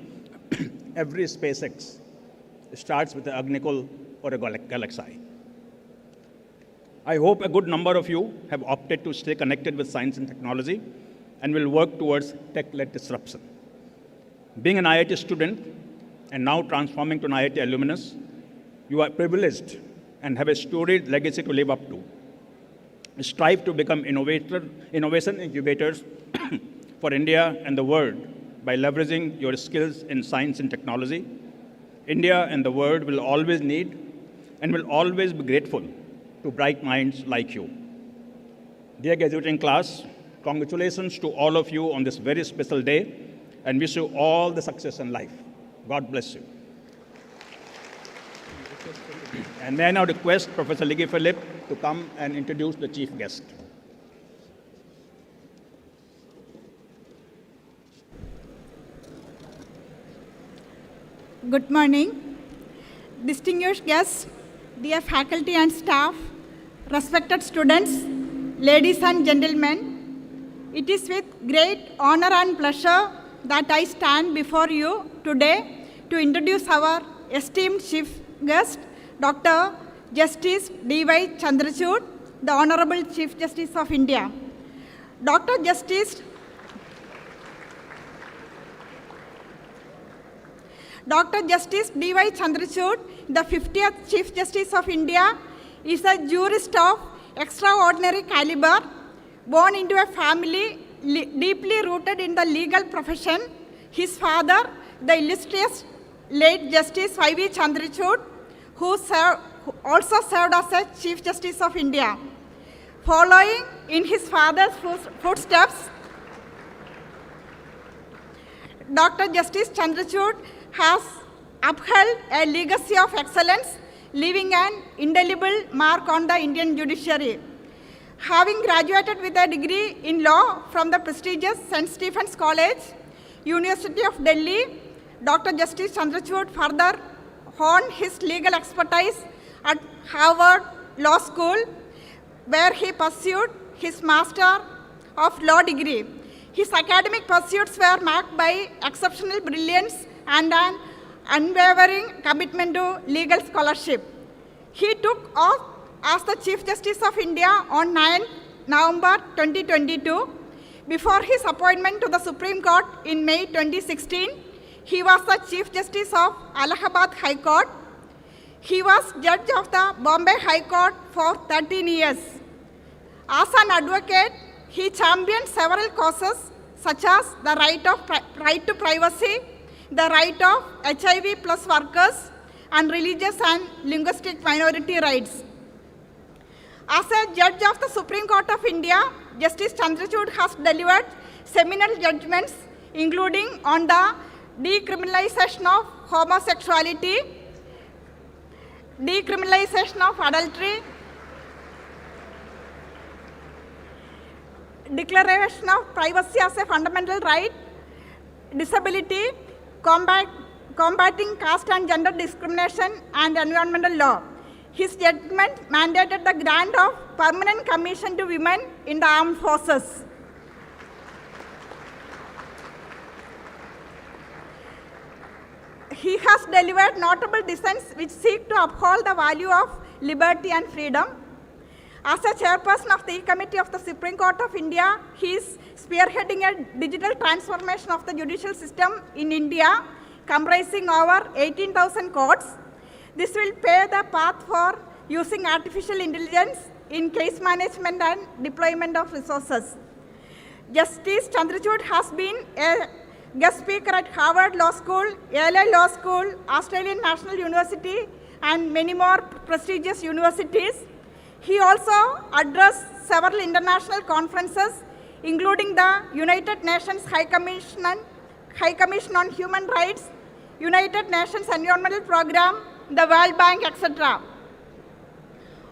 every SpaceX starts with an Agnikul or a Galaxy. I hope a good number of you have opted to stay connected with science and technology and will work towards tech-led disruption. Being an IIT student and now transforming to an IIT alumnus, you are privileged and have a storied legacy to live up to. Strive to become innovation incubators for India and the world by leveraging your skills in science and technology. India and the world will always need and will always be grateful to bright minds like you. Dear graduating class, congratulations to all of you on this very special day and wish you all the success in life. God bless you. And may I now request Professor Liggy Philip to come and introduce the chief guest. Good morning, distinguished guests, dear faculty and staff, respected students, ladies and gentlemen. It is with great honor and pleasure that I stand before you today to introduce our esteemed chief guest, Dr. Justice D.Y. Chandrachud, the Honorable Chief Justice of India. Dr. Justice D.Y. Chandrachud, the 50th Chief Justice of India, is a jurist of extraordinary caliber, born into a family deeply rooted in the legal profession. His father, the illustrious late Justice Y.V. Chandrachud, who also served as a Chief Justice of India. Following in his father's footsteps, Dr. Justice Chandrachud has upheld a legacy of excellence, leaving an indelible mark on the Indian judiciary. Having graduated with a degree in law from the prestigious St. Stephen's College, University of Delhi, Dr. Justice Chandrachud further honed his legal expertise at Harvard Law School, where he pursued his Master of Law degree. His academic pursuits were marked by exceptional brilliance and an unwavering commitment to legal scholarship. He took oath as the Chief Justice of India on 9 November 2022. Before his appointment to the Supreme Court in May 2016, he was the Chief Justice of Allahabad High Court. He was Judge of the Bombay High Court for 13 years. As an advocate, he championed several causes such as the right to privacy, the right of HIV plus workers, and religious and linguistic minority rights. As a judge of the Supreme Court of India, Justice Chandrachud has delivered seminal judgments, including on the decriminalization of homosexuality, decriminalization of adultery, declaration of privacy as a fundamental right, disability, combating caste and gender discrimination, and environmental law. His judgment mandated the grant of permanent commission to women in the armed forces. He has delivered notable dissents which seek to uphold the value of liberty and freedom. As a chairperson of the E-Committee of the Supreme Court of India, he is spearheading a digital transformation of the judicial system in India, comprising over 18,000 courts. This will pave the path for using artificial intelligence in case management and deployment of resources. Justice Chandrachud has been a guest speaker at Harvard Law School, Yale Law School, Australian National University, and many more prestigious universities. He also addressed several international conferences, including the United Nations High Commission on Human Rights, United Nations Environmental Programme, the World Bank, etc.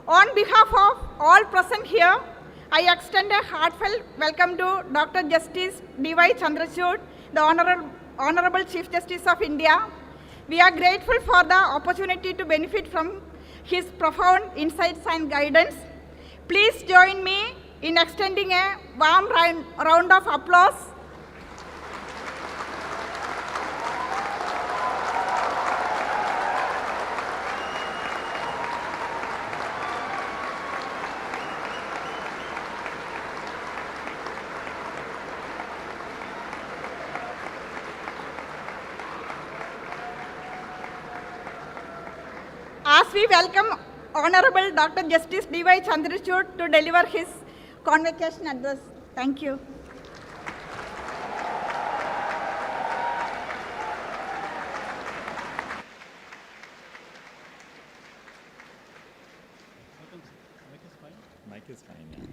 On behalf of all present here, I extend a heartfelt welcome to Dr. Justice D.Y. Chandrachud, the Honorable Chief Justice of India. We are grateful for the opportunity to benefit from his profound insights and guidance. Please join me in extending a warm round of applause. As we welcome Honorable Dr. Justice D.Y. Chandrachud to deliver his convocation address. Thank you. Mic is fine, yeah.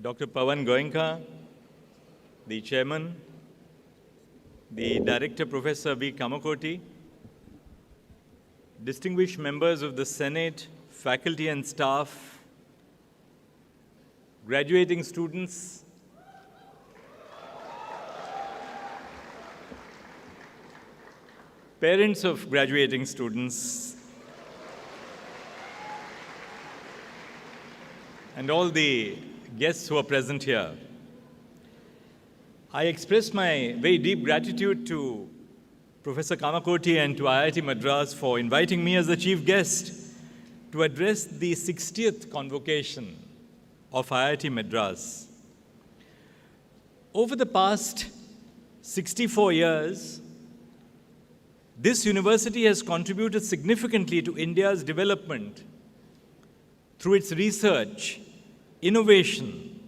Dr. Pawan Goenka, the Chairman, the Director Professor V. Kamakoti, distinguished members of the Senate, faculty and staff, graduating students, parents of graduating students, and all the guests who are present here. I express my very deep gratitude to Professor Kamakoti and to IIT Madras for inviting me as the chief guest to address the 60th convocation of IIT Madras. Over the past 64 years, this university has contributed significantly to India's development through its research, innovation,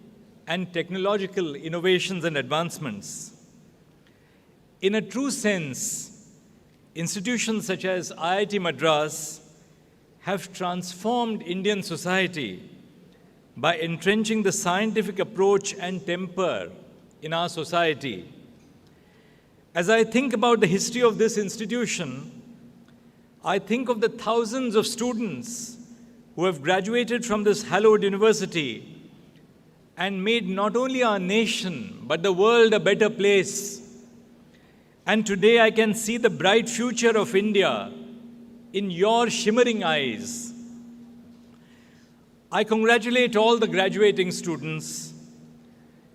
and technological innovations and advancements. In a true sense, institutions such as IIT Madras have transformed Indian society by entrenching the scientific approach and temper in our society. As I think about the history of this institution, I think of the thousands of students who have graduated from this hallowed university and made not only our nation, but the world a better place. And today I can see the bright future of India in your shimmering eyes. I congratulate all the graduating students.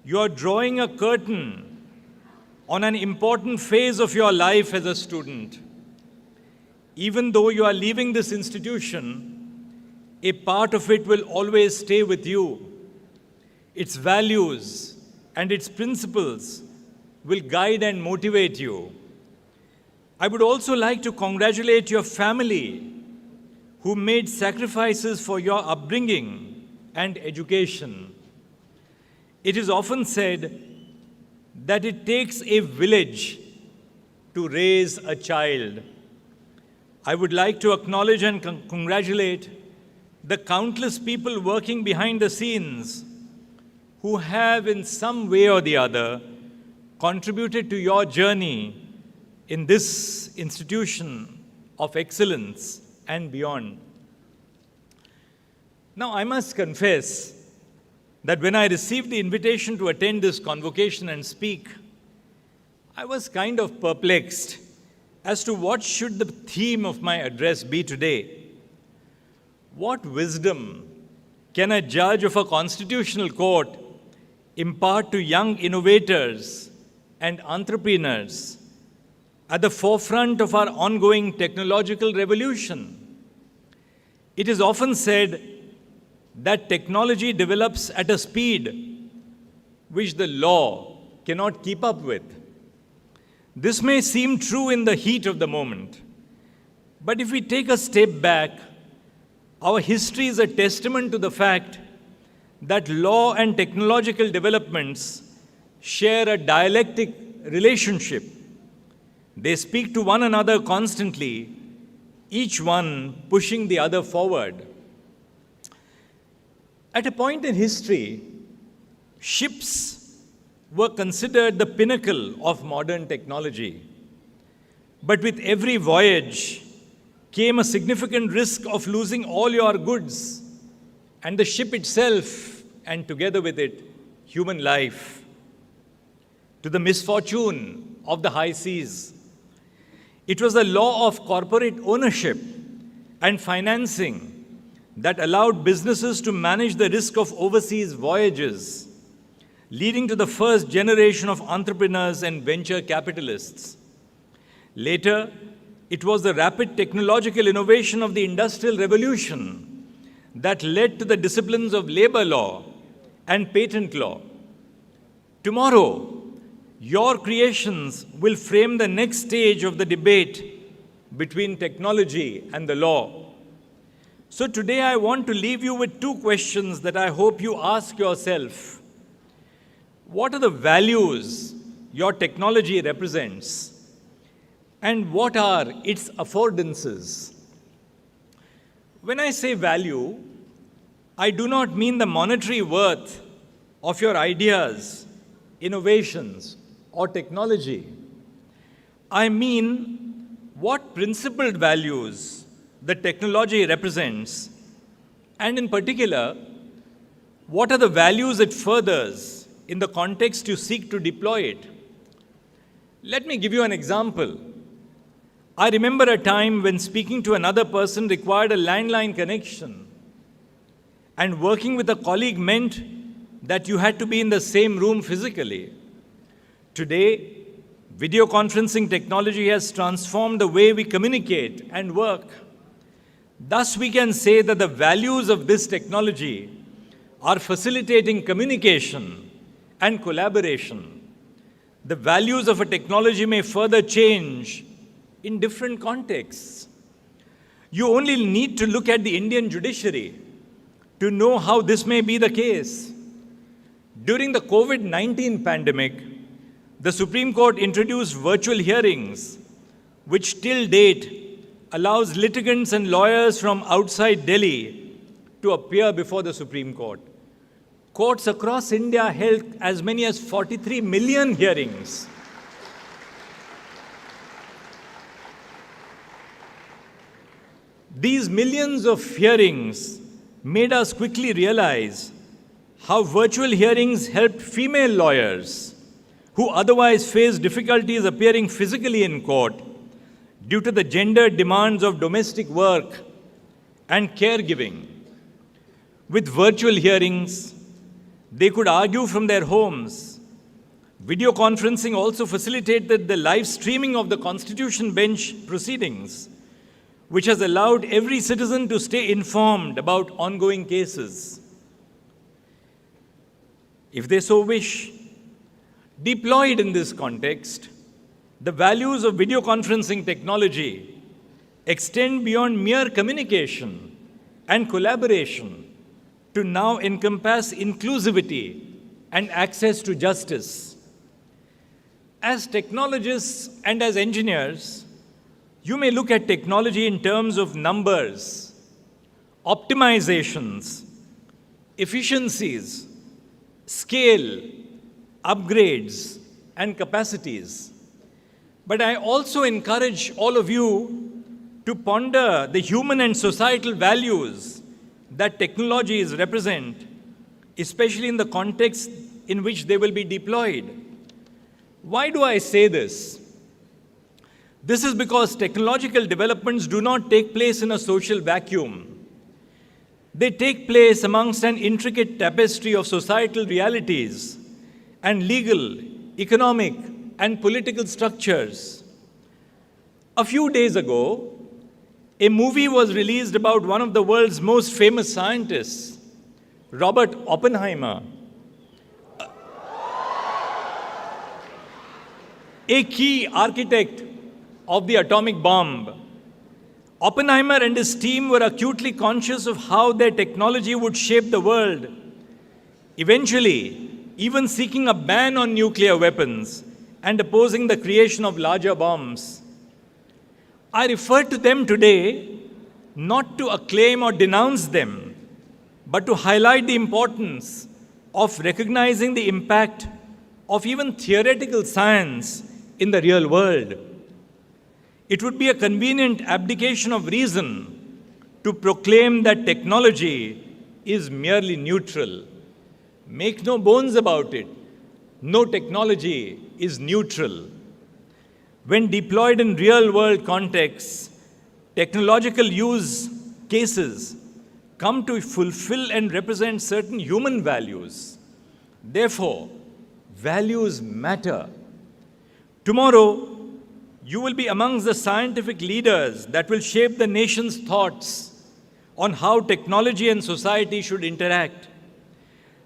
You are drawing a curtain on an important phase of your life as a student. Even though you are leaving this institution, a part of it will always stay with you. Its values and its principles will guide and motivate you. I would also like to congratulate your family who made sacrifices for your upbringing and education. It is often said that it takes a village to raise a child. I would like to acknowledge and congratulate the countless people working behind the scenes who have in some way or the other contributed to your journey in this institution of excellence and beyond. Now, I must confess that when I received the invitation to attend this convocation and speak, I was kind of perplexed as to what should the theme of my address be today. What wisdom can a judge of a constitutional court impart to young innovators and entrepreneurs at the forefront of our ongoing technological revolution? It is often said that technology develops at a speed which the law cannot keep up with. This may seem true in the heat of the moment, but if we take a step back, our history is a testament to the fact that law and technological developments share a dialectic relationship. They speak to one another constantly, each one pushing the other forward. At a point in history, ships were considered the pinnacle of modern technology. But with every voyage came a significant risk of losing all your goods and the ship itself, and together with it, human life, to the misfortune of the high seas. It was the law of corporate ownership and financing that allowed businesses to manage the risk of overseas voyages, leading to the first generation of entrepreneurs and venture capitalists. Later, it was the rapid technological innovation of the Industrial Revolution that led to the disciplines of labor law and patent law, Tomorrow, your creations will frame the next stage of the debate between technology and the law. So today I want to leave you with two questions that I hope you ask yourself. What are the values your technology represents? And what are its affordances? When I say value, I do not mean the monetary worth of your ideas, innovations, or technology. I mean what principled values the technology represents, and in particular, what are the values it furthers in the context you seek to deploy it. Let me give you an example. I remember a time when speaking to another person required a landline connection, and working with a colleague meant that you had to be in the same room physically. Today, video conferencing technology has transformed the way we communicate and work. Thus, we can say that the values of this technology are facilitating communication and collaboration. The values of a technology may further change in different contexts. You only need to look at the Indian judiciary to know how this may be the case. During the COVID-19 pandemic, the Supreme Court introduced virtual hearings, which till date allows litigants and lawyers from outside Delhi to appear before the Supreme Court. Courts across India held as many as 43 million hearings. These millions of hearings made us quickly realize how virtual hearings helped female lawyers who otherwise face difficulties appearing physically in court due to the gender demands of domestic work and caregiving. With virtual hearings, they could argue from their homes. Video conferencing also facilitated the live streaming of the Constitution Bench proceedings, which has allowed every citizen to stay informed about ongoing cases. If they so wish, deployed in this context, the values of video conferencing technology extend beyond mere communication and collaboration to now encompass inclusivity and access to justice. As technologists and as engineers, you may look at technology in terms of numbers, optimizations, efficiencies, scale, upgrades, and capacities. But I also encourage all of you to ponder the human and societal values that technologies represent, especially in the context in which they will be deployed. Why do I say this? This is because technological developments do not take place in a social vacuum. They take place amongst an intricate tapestry of societal realities and legal, economic, and political structures. A few days ago, a movie was released about one of the world's most famous scientists, Robert Oppenheimer, a key architect of the atomic bomb. Oppenheimer and his team were acutely conscious of how their technology would shape the world, eventually even seeking a ban on nuclear weapons and opposing the creation of larger bombs. I refer to them today not to acclaim or denounce them, but to highlight the importance of recognizing the impact of even theoretical science in the real world. It would be a convenient abdication of reason to proclaim that technology is merely neutral. Make no bones about it. No technology is neutral. When deployed in real-world contexts, technological use cases come to fulfill and represent certain human values. Therefore, values matter. Tomorrow, you will be amongst the scientific leaders that will shape the nation's thoughts on how technology and society should interact.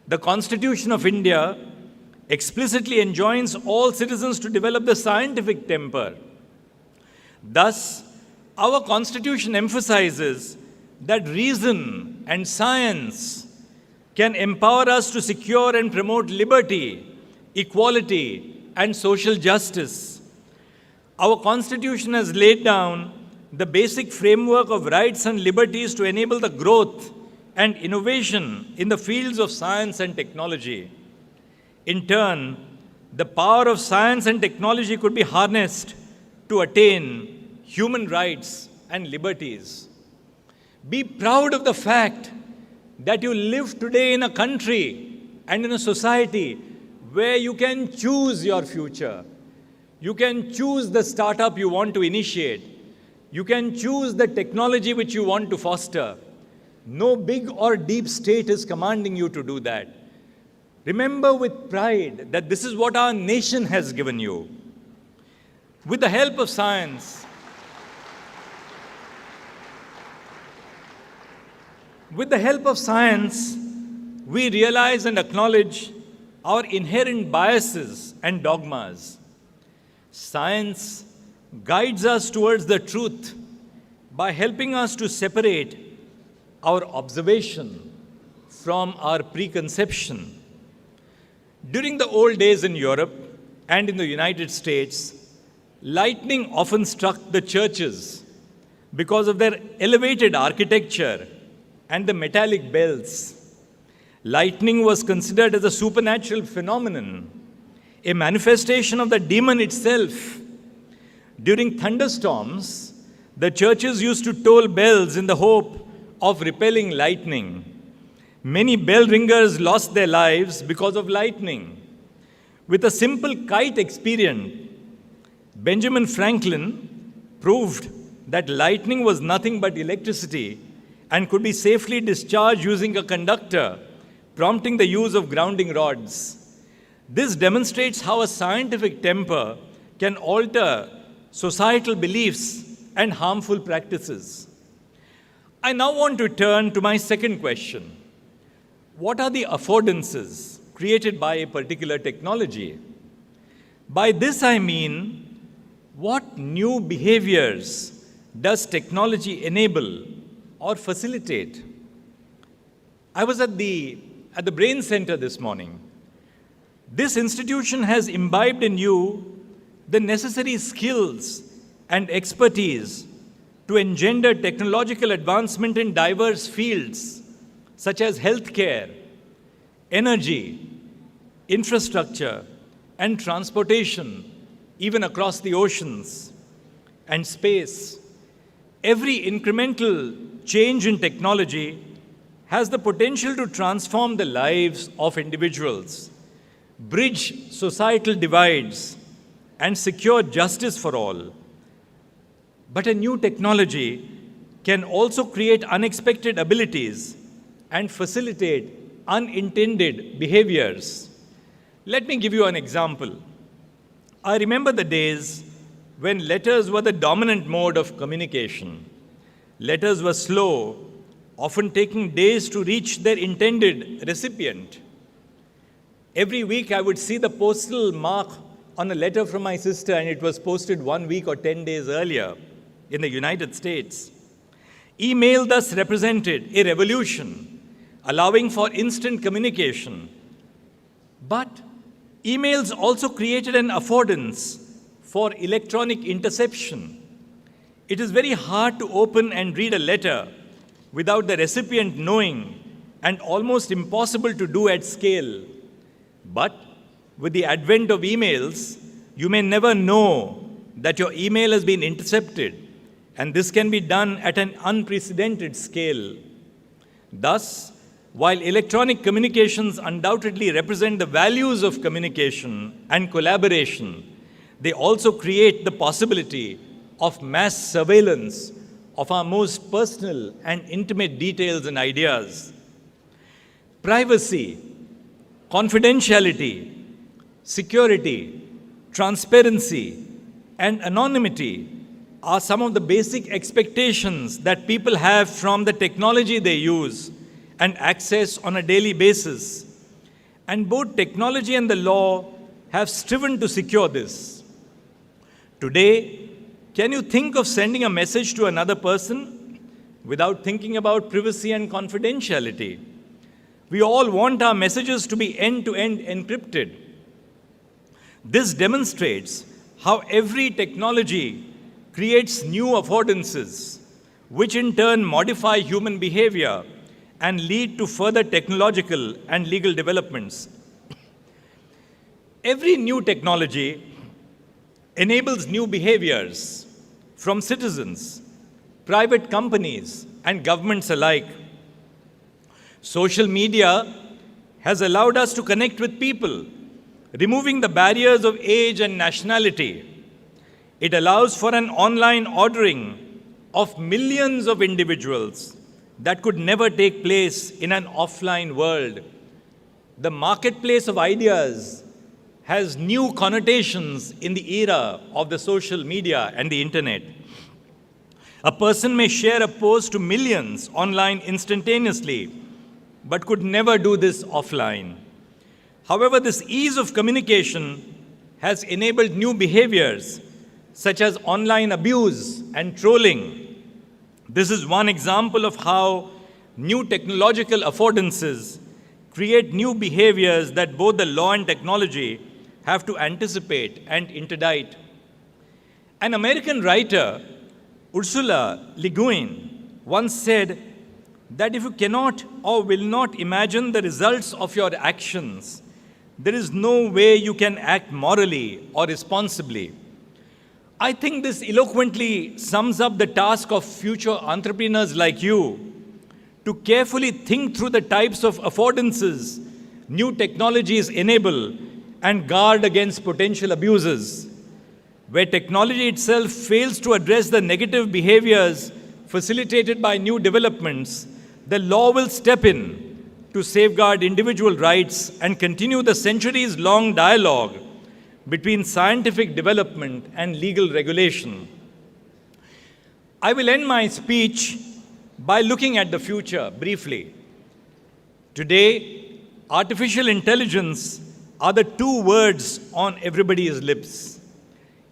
The Constitution of India explicitly enjoins all citizens to develop the scientific temper. Thus, our Constitution emphasizes that reason and science can empower us to secure and promote liberty, equality, and social justice. Our Constitution has laid down the basic framework of rights and liberties to enable the growth and innovation in the fields of science and technology. In turn, the power of science and technology could be harnessed to attain human rights and liberties. Be proud of the fact that you live today in a country and in a society where you can choose your future. You can choose the startup you want to initiate. You can choose the technology which you want to foster. No big or deep state is commanding you to do that. Remember with pride that this is what our nation has given you. With the help of science, we realize and acknowledge our inherent biases and dogmas. Science guides us towards the truth by helping us to separate our observation from our preconception. During the old days in Europe and in the United States, lightning often struck the churches because of their elevated architecture and the metallic bells. Lightning was considered as a supernatural phenomenon, a manifestation of the demon itself. During thunderstorms, the churches used to toll bells in the hope of repelling lightning. Many bell ringers lost their lives because of lightning. With a simple kite experiment, Benjamin Franklin proved that lightning was nothing but electricity and could be safely discharged using a conductor, prompting the use of grounding rods. This demonstrates how a scientific temper can alter societal beliefs and harmful practices. I now want to turn to my second question. What are the affordances created by a particular technology? By this I mean, what new behaviors does technology enable or facilitate? I was at the Brain Center this morning. This institution has imbibed in you the necessary skills and expertise to engender technological advancement in diverse fields such as healthcare, energy, infrastructure, and transportation, even across the oceans and space. Every incremental change in technology has the potential to transform the lives of individuals, bridge societal divides, and secure justice for all. But a new technology can also create unexpected abilities and facilitate unintended behaviors. Let me give you an example. I remember the days when letters were the dominant mode of communication. Letters were slow, often taking days to reach their intended recipient. Every week I would see the postal mark on a letter from my sister, and it was posted 1 week or 10 days earlier in the United States. Email thus represented a revolution, allowing for instant communication. But emails also created an affordance for electronic interception. It is very hard to open and read a letter without the recipient knowing, and almost impossible to do at scale. But with the advent of emails, you may never know that your email has been intercepted, and this can be done at an unprecedented scale. Thus, while electronic communications undoubtedly represent the values of communication and collaboration, they also create the possibility of mass surveillance of our most personal and intimate details and ideas. Privacy, confidentiality, security, transparency, and anonymity are some of the basic expectations that people have from the technology they use and access on a daily basis. And both technology and the law have striven to secure this. Today, can you think of sending a message to another person without thinking about privacy and confidentiality? We all want our messages to be end-to-end encrypted. This demonstrates how every technology creates new affordances, which in turn modify human behavior and lead to further technological and legal developments. Every new technology enables new behaviors from citizens, private companies, and governments alike. Social media has allowed us to connect with people, removing the barriers of age and nationality. It allows for an online ordering of millions of individuals that could never take place in an offline world. The marketplace of ideas has new connotations in the era of the social media and the internet. A person may share a post to millions online instantaneously, but could never do this offline. However, this ease of communication has enabled new behaviors, such as online abuse and trolling. This is one example of how new technological affordances create new behaviors that both the law and technology have to anticipate and interdict. An American writer, Ursula Le Guin, once said that if you cannot or will not imagine the results of your actions, there is no way you can act morally or responsibly. I think this eloquently sums up the task of future entrepreneurs like you to carefully think through the types of affordances new technologies enable and guard against potential abuses. Where technology itself fails to address the negative behaviors facilitated by new developments, the law will step in to safeguard individual rights and continue the centuries-long dialogue between scientific development and legal regulation. I will end my speech by looking at the future briefly. Today, artificial intelligence are the two words on everybody's lips.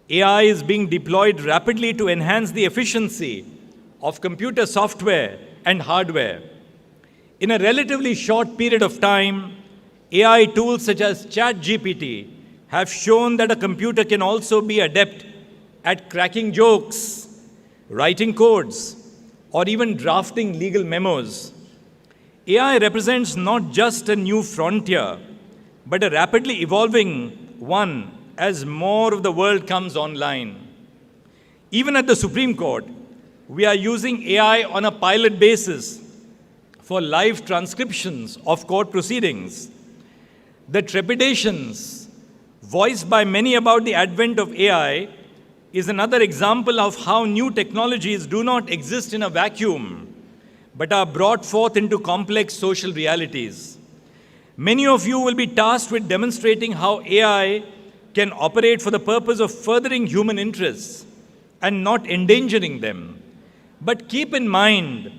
AI is being deployed rapidly to enhance the efficiency of computer software and hardware. In a relatively short period of time, AI tools such as ChatGPT have shown that a computer can also be adept at cracking jokes, writing codes, or even drafting legal memos. AI represents not just a new frontier, but a rapidly evolving one as more of the world comes online. Even at the Supreme Court, we are using AI on a pilot basis for live transcriptions of court proceedings. The trepidations voiced by many about the advent of AI is another example of how new technologies do not exist in a vacuum, but are brought forth into complex social realities. Many of you will be tasked with demonstrating how AI can operate for the purpose of furthering human interests and not endangering them. But keep in mind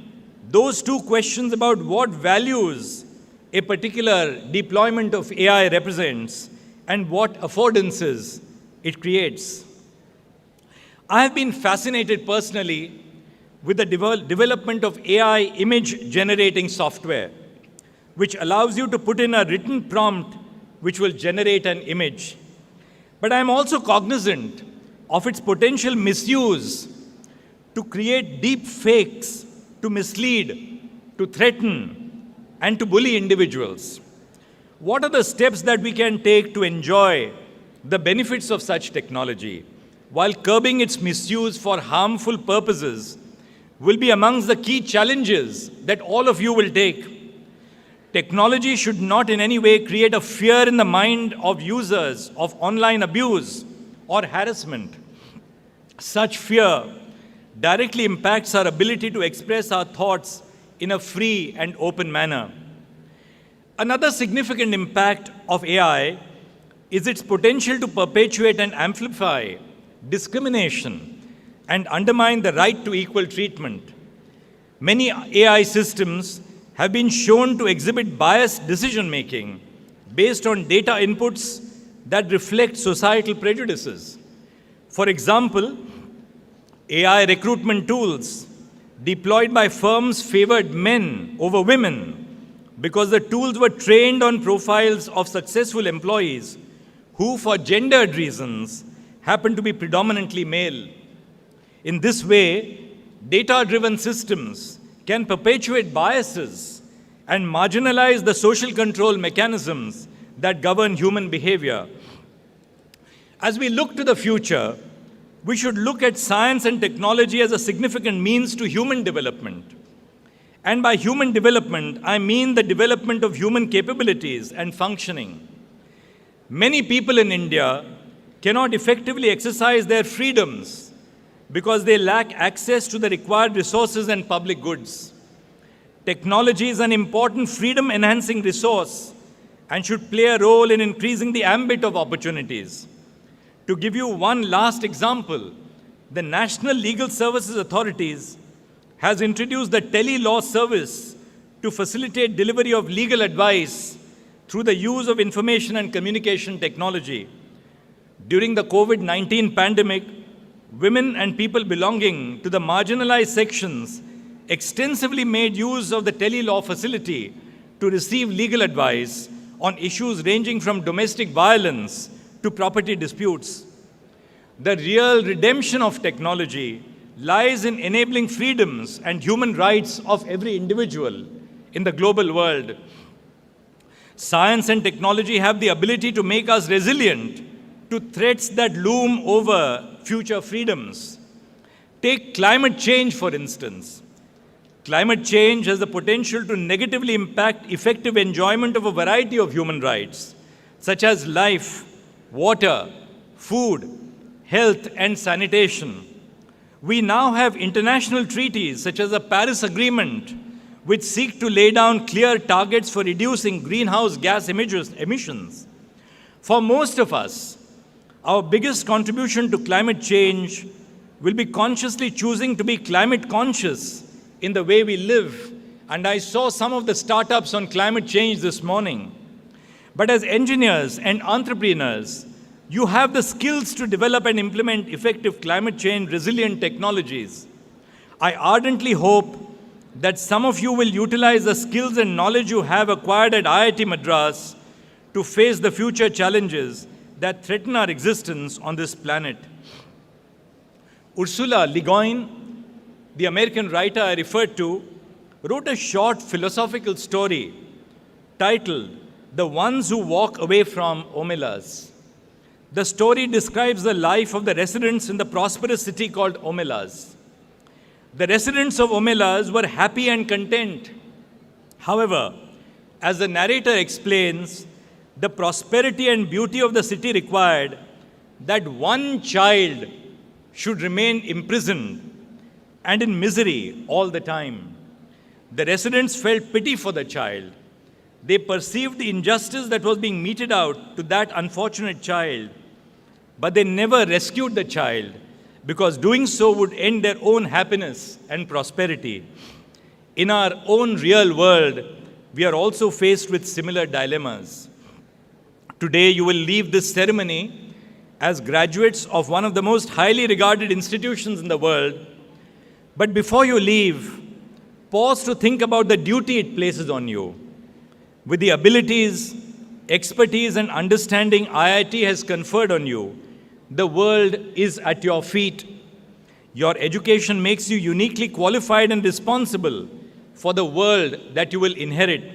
those two questions about what values a particular deployment of AI represents and what affordances it creates. I have been fascinated personally with the development of AI image generating software, which allows you to put in a written prompt which will generate an image. But I am also cognizant of its potential misuse to create deep fakes, to mislead, to threaten, and to bully individuals. What are the steps that we can take to enjoy the benefits of such technology while curbing its misuse for harmful purposes will be amongst the key challenges that all of you will take. Technology should not in any way create a fear in the mind of users of online abuse or harassment. Such fear directly impacts our ability to express our thoughts in a free and open manner. Another significant impact of AI is its potential to perpetuate and amplify discrimination and undermine the right to equal treatment. Many AI systems have been shown to exhibit biased decision-making, based on data inputs that reflect societal prejudices. For example, AI recruitment tools deployed by firms favored men over women because the tools were trained on profiles of successful employees who, for gendered reasons, happen to be predominantly male. In this way, data-driven systems can perpetuate biases and marginalize the social control mechanisms that govern human behavior. As we look to the future, we should look at science and technology as a significant means to human development. And by human development, I mean the development of human capabilities and functioning. Many people in India cannot effectively exercise their freedoms because they lack access to the required resources and public goods. Technology is an important freedom-enhancing resource and should play a role in increasing the ambit of opportunities. To give you one last example, the National Legal Services Authorities has introduced the tele-law service to facilitate delivery of legal advice through the use of information and communication technology. During the COVID-19 pandemic, women and people belonging to the marginalized sections extensively made use of the tele-law facility to receive legal advice on issues ranging from domestic violence to property disputes. The real redemption of technology lies in enabling freedoms and human rights of every individual in the global world. Science and technology have the ability to make us resilient to threats that loom over future freedoms. Take climate change, for instance. Climate change has the potential to negatively impact effective enjoyment of a variety of human rights, such as life, water, food, health, and sanitation. We now have international treaties, such as the Paris Agreement, which seek to lay down clear targets for reducing greenhouse gas emissions. For most of us, our biggest contribution to climate change will be consciously choosing to be climate conscious in the way we live. And I saw some of the startups on climate change this morning. But as engineers and entrepreneurs, you have the skills to develop and implement effective climate change resilient technologies. I ardently hope that some of you will utilize the skills and knowledge you have acquired at IIT Madras to face the future challenges that threaten our existence on this planet. Ursula Le Guin, the American writer I referred to, wrote a short philosophical story titled The Ones Who Walk Away from Omelas. The story describes the life of the residents in the prosperous city called Omelas. The residents of Omelas were happy and content. However, as the narrator explains, the prosperity and beauty of the city required that one child should remain imprisoned and in misery all the time. The residents felt pity for the child. They perceived the injustice that was being meted out to that unfortunate child, but they never rescued the child because doing so would end their own happiness and prosperity. In our own real world, we are also faced with similar dilemmas. Today, you will leave this ceremony as graduates of one of the most highly regarded institutions in the world. But before you leave, pause to think about the duty it places on you. With the abilities, expertise, and understanding IIT has conferred on you, the world is at your feet. Your education makes you uniquely qualified and responsible for the world that you will inherit.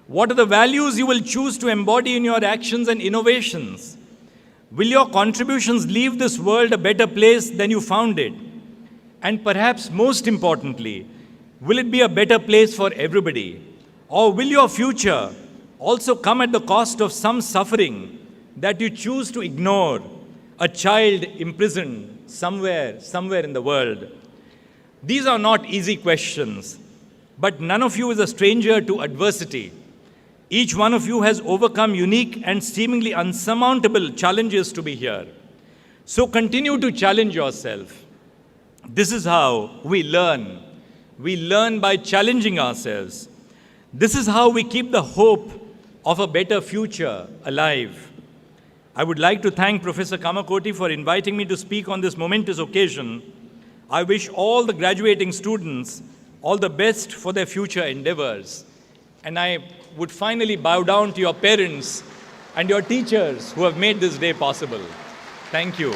What are the values you will choose to embody in your actions and innovations? Will your contributions leave this world a better place than you found it? And perhaps most importantly, will it be a better place for everybody? Or will your future also come at the cost of some suffering that you choose to ignore? A child imprisoned somewhere in the world. These are not easy questions, but none of you is a stranger to adversity. Each one of you has overcome unique and seemingly unsurmountable challenges to be here. So continue to challenge yourself. This is how we learn. We learn by challenging ourselves. This is how we keep the hope of a better future alive. I would like to thank Professor Kamakoti for inviting me to speak on this momentous occasion. I wish all the graduating students all the best for their future endeavors. And I would finally bow down to your parents and your teachers who have made this day possible. Thank you.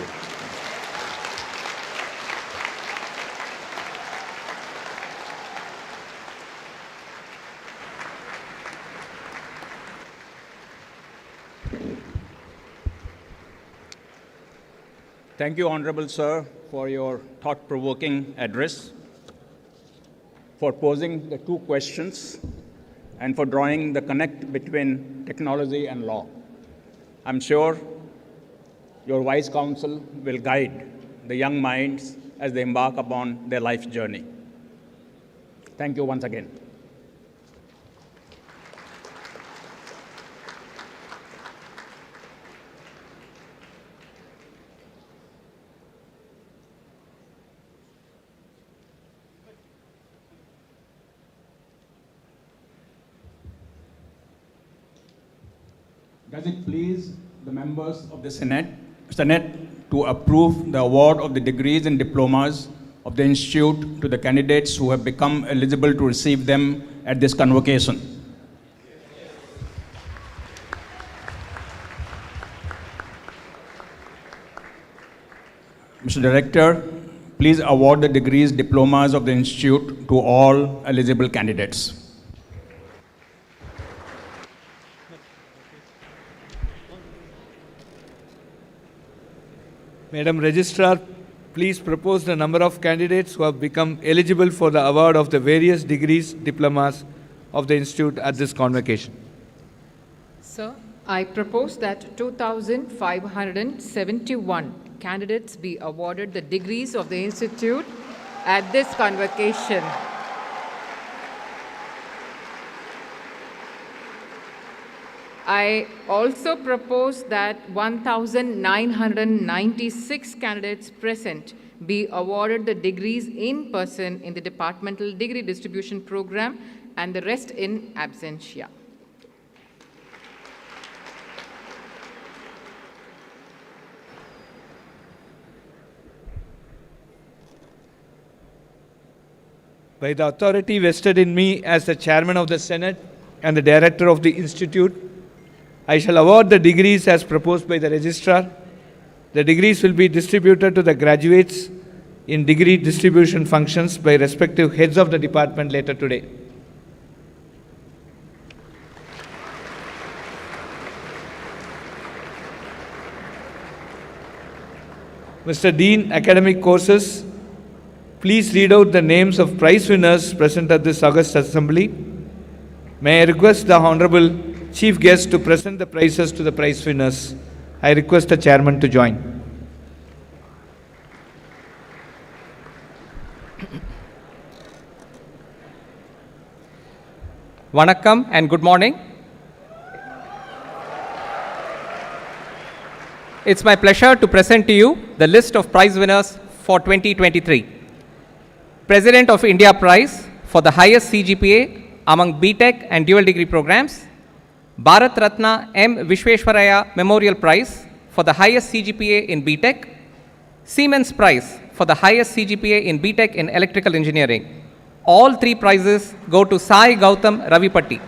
Thank you, Honorable Sir, for your thought-provoking address, for posing the two questions, and for drawing the connect between technology and law. I'm sure your wise counsel will guide the young minds as they embark upon their life journey. Thank you once again. Does it please the members of the Senate to approve the award of the degrees and diplomas of the Institute to the candidates who have become eligible to receive them at this convocation? Mr. Director, please award the degrees, diplomas of the Institute to all eligible candidates. Madam Registrar, please propose the number of candidates who have become eligible for the award of the various degrees, diplomas of the Institute at this convocation. Sir, I propose that 2,571 candidates be awarded the degrees of the Institute at this convocation. I also propose that 1,996 candidates present be awarded the degrees in person in the departmental degree distribution program and the rest in absentia. By the authority vested in me as the Chairman of the Senate and the Director of the Institute, I shall award the degrees as proposed by the Registrar. The degrees will be distributed to the graduates in degree distribution functions by respective heads of the department later today. Mr. Dean, Academic Courses, please read out the names of prize winners present at this August Assembly. May I request the Honorable Chief Guest to present the prizes to the prize winners. I request the Chairman to join. Vanakkam and good morning. It's my pleasure to present to you the list of prize winners for 2023. President of India Prize for the highest CGPA among BTech and dual degree programs. Bharat Ratna M. Vishweshwaraya Memorial Prize for the highest CGPA in BTech. Siemens Prize for the highest CGPA in BTech in Electrical Engineering. All three prizes go to Sai Gautam Ravipatti.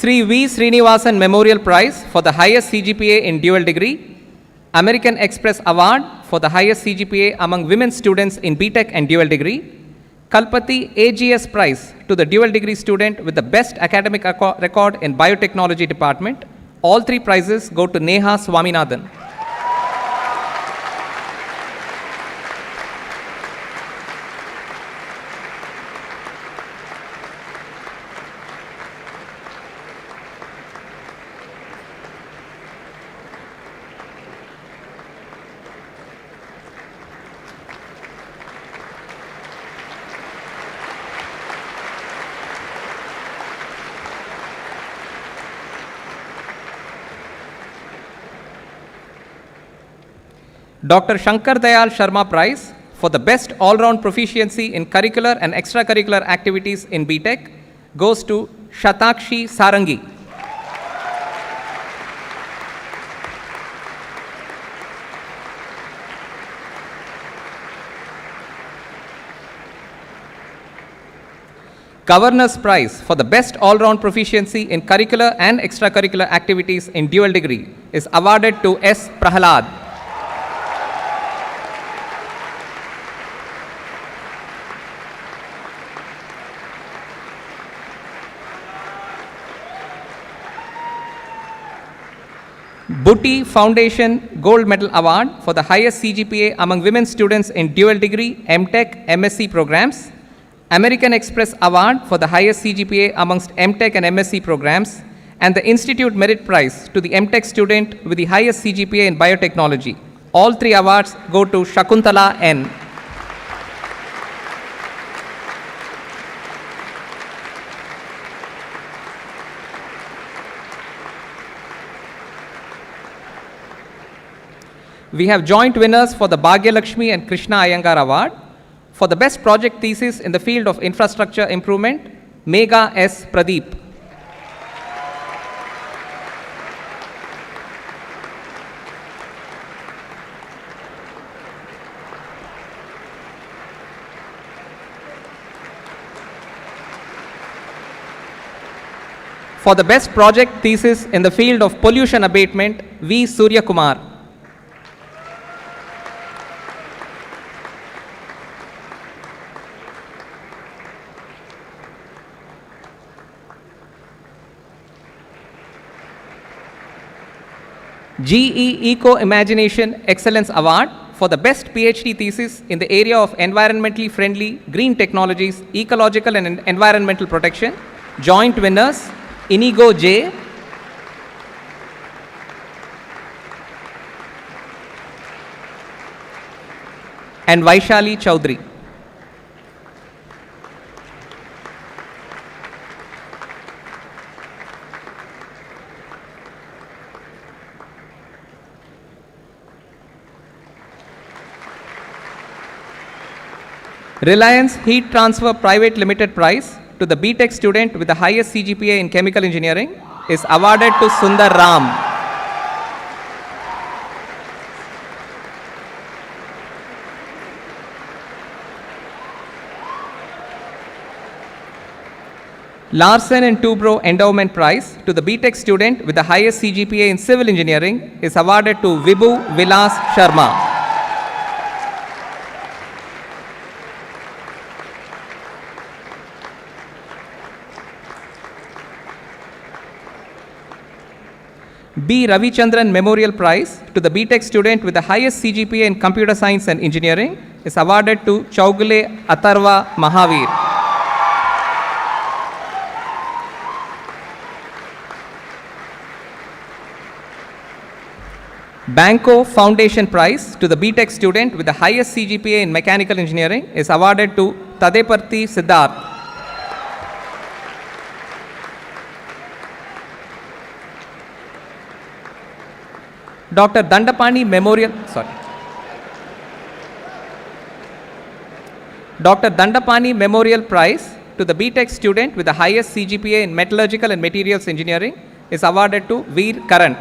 Sri V. Srinivasan Memorial Prize for the highest CGPA in dual degree. American Express Award for the highest CGPA among women students in BTech and dual degree. Kalpati AGS Prize to the dual degree student with the best academic record in biotechnology department. All three prizes go to Neha Swaminathan. Dr. Shankar Dayal Sharma Prize for the best all-round proficiency in curricular and extracurricular activities in BTech goes to Shatakshi Sarangi. Governor's Prize for the best all-round proficiency in curricular and extracurricular activities in dual degree is awarded to S. Prahalad. Booty Foundation Gold Medal Award for the highest CGPA among women students in dual degree, MTech, MSc programs. American Express Award for the highest CGPA amongst MTech and MSc programs, and the Institute Merit Prize to the MTech student with the highest CGPA in biotechnology. All three awards go to Shakuntala N. We have joint winners for the Bhagyalakshmi and Krishna Iyengar Award. For the best project thesis in the field of infrastructure improvement, Megha S. Pradeep. For the best project thesis in the field of pollution abatement, V. Surya Kumar. GE Eco Imagination Excellence Award for the best PhD thesis in the area of environmentally friendly green technologies, ecological and environmental protection. Joint winners, Inigo J. and Vaishali Chaudhary. Reliance Heat Transfer Private Limited Prize to the BTech student with the highest CGPA in chemical engineering is awarded to Sundar Ram. Larsen and Toubro Endowment Prize to the BTech student with the highest CGPA in civil engineering is awarded to Vibhu Vilas Sharma. B. Ravichandran Memorial Prize to the BTech student with the highest CGPA in Computer Science and Engineering is awarded to Chaugule Atharva Mahavir. Banco Foundation Prize to the BTech student with the highest CGPA in Mechanical Engineering is awarded to Tadeparthi Siddharth. Dr. Dandapani Memorial Prize to the BTech student with the highest CGPA in Metallurgical and Materials Engineering is awarded to Veer Karan.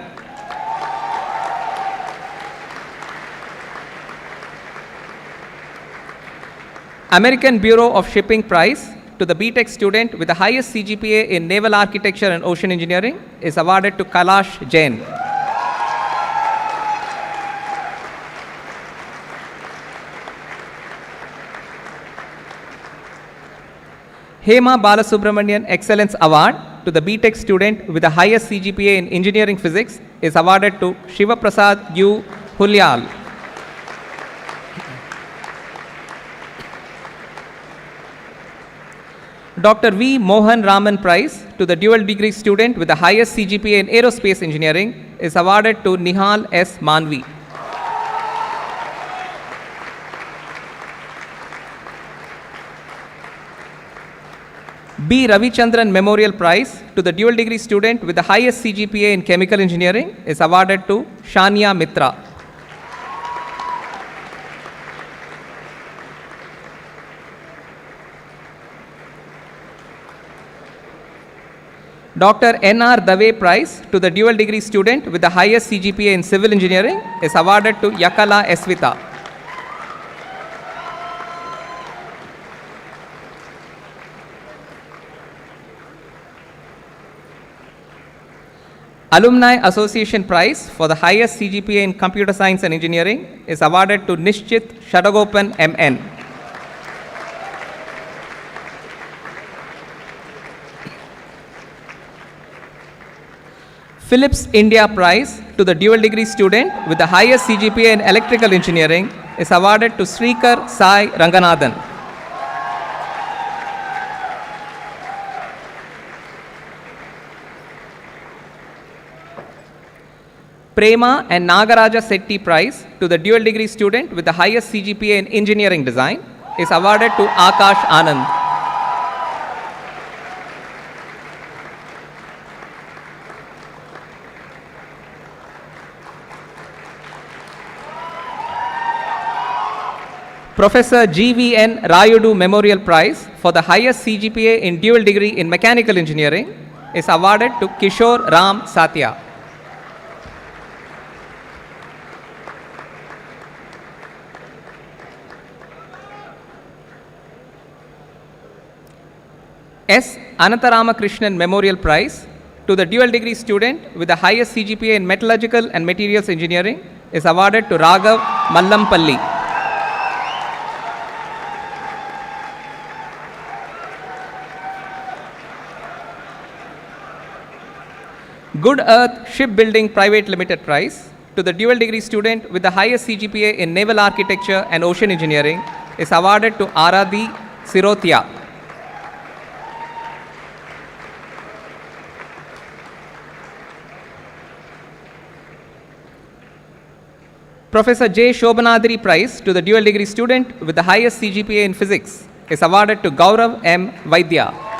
American Bureau of Shipping Prize to the BTech student with the highest CGPA in Naval Architecture and Ocean Engineering is awarded to Kailash Jain. Hema Balasubramanian Excellence Award to the BTech student with the highest CGPA in Engineering Physics is awarded to Shiva Prasad U. Hulyal. Dr. V. Mohan Raman Prize to the dual degree student with the highest CGPA in Aerospace Engineering is awarded to Nihal S. Manvi. B. Ravichandran Memorial Prize to the dual degree student with the highest CGPA in Chemical Engineering is awarded to Shania Mitra. Dr. N.R. Dave Prize to the dual degree student with the highest CGPA in civil engineering is awarded to Yakala Esvita. Alumni Association Prize for the highest CGPA in computer science and engineering is awarded to Nishchit Shadagopan MN. Philips India Prize to the dual degree student with the highest CGPA in electrical engineering is awarded to Srikar Sai Ranganathan. Prema and Nagaraja Setti Prize to the dual degree student with the highest CGPA in engineering design is awarded to Akash Anand. Professor G.V.N. Rayudu Memorial Prize for the highest CGPA in dual degree in mechanical engineering is awarded to Kishore Ram Satya. S. Anantharamakrishnan Memorial Prize to the dual degree student with the highest CGPA in metallurgical and materials engineering is awarded to Raghav Mallampalli. Good Earth Shipbuilding Private Limited Prize to the dual degree student with the highest CGPA in naval architecture and ocean engineering is awarded to Aradhi Sirotia. Professor J. Shobhanadri Prize to the dual degree student with the highest CGPA in physics is awarded to Gaurav M. Vaidya.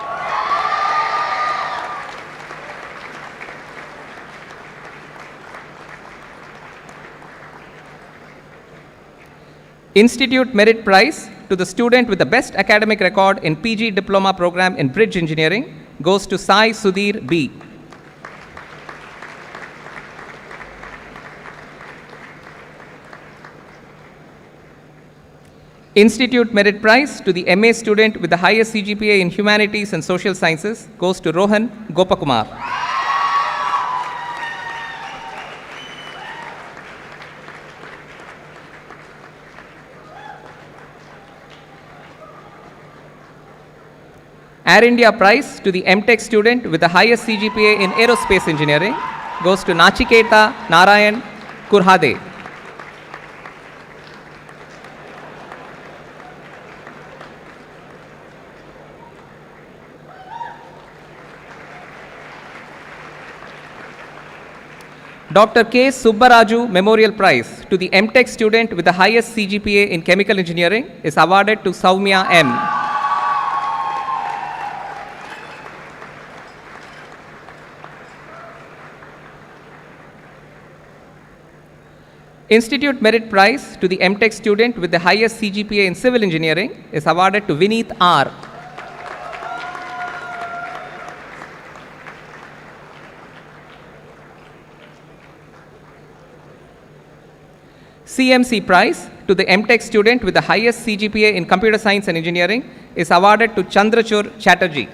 Institute Merit Prize to the student with the best academic record in PG Diploma program in Bridge Engineering goes to Sai Sudhir B. Institute Merit Prize to the MA student with the highest CGPA in Humanities and Social Sciences goes to Rohan Gopakumar. Air India Prize to the MTech student with the highest CGPA in Aerospace Engineering goes to Nachiketa Narayan Kurhade. Dr. K. Subbaraju Memorial Prize to the MTech student with the highest CGPA in Chemical Engineering is awarded to Soumya M. Institute Merit Prize to the MTech student with the highest CGPA in Civil Engineering is awarded to Vineet R. CMC Prize to the MTech student with the highest CGPA in Computer Science and Engineering is awarded to Chandrachur Chatterjee.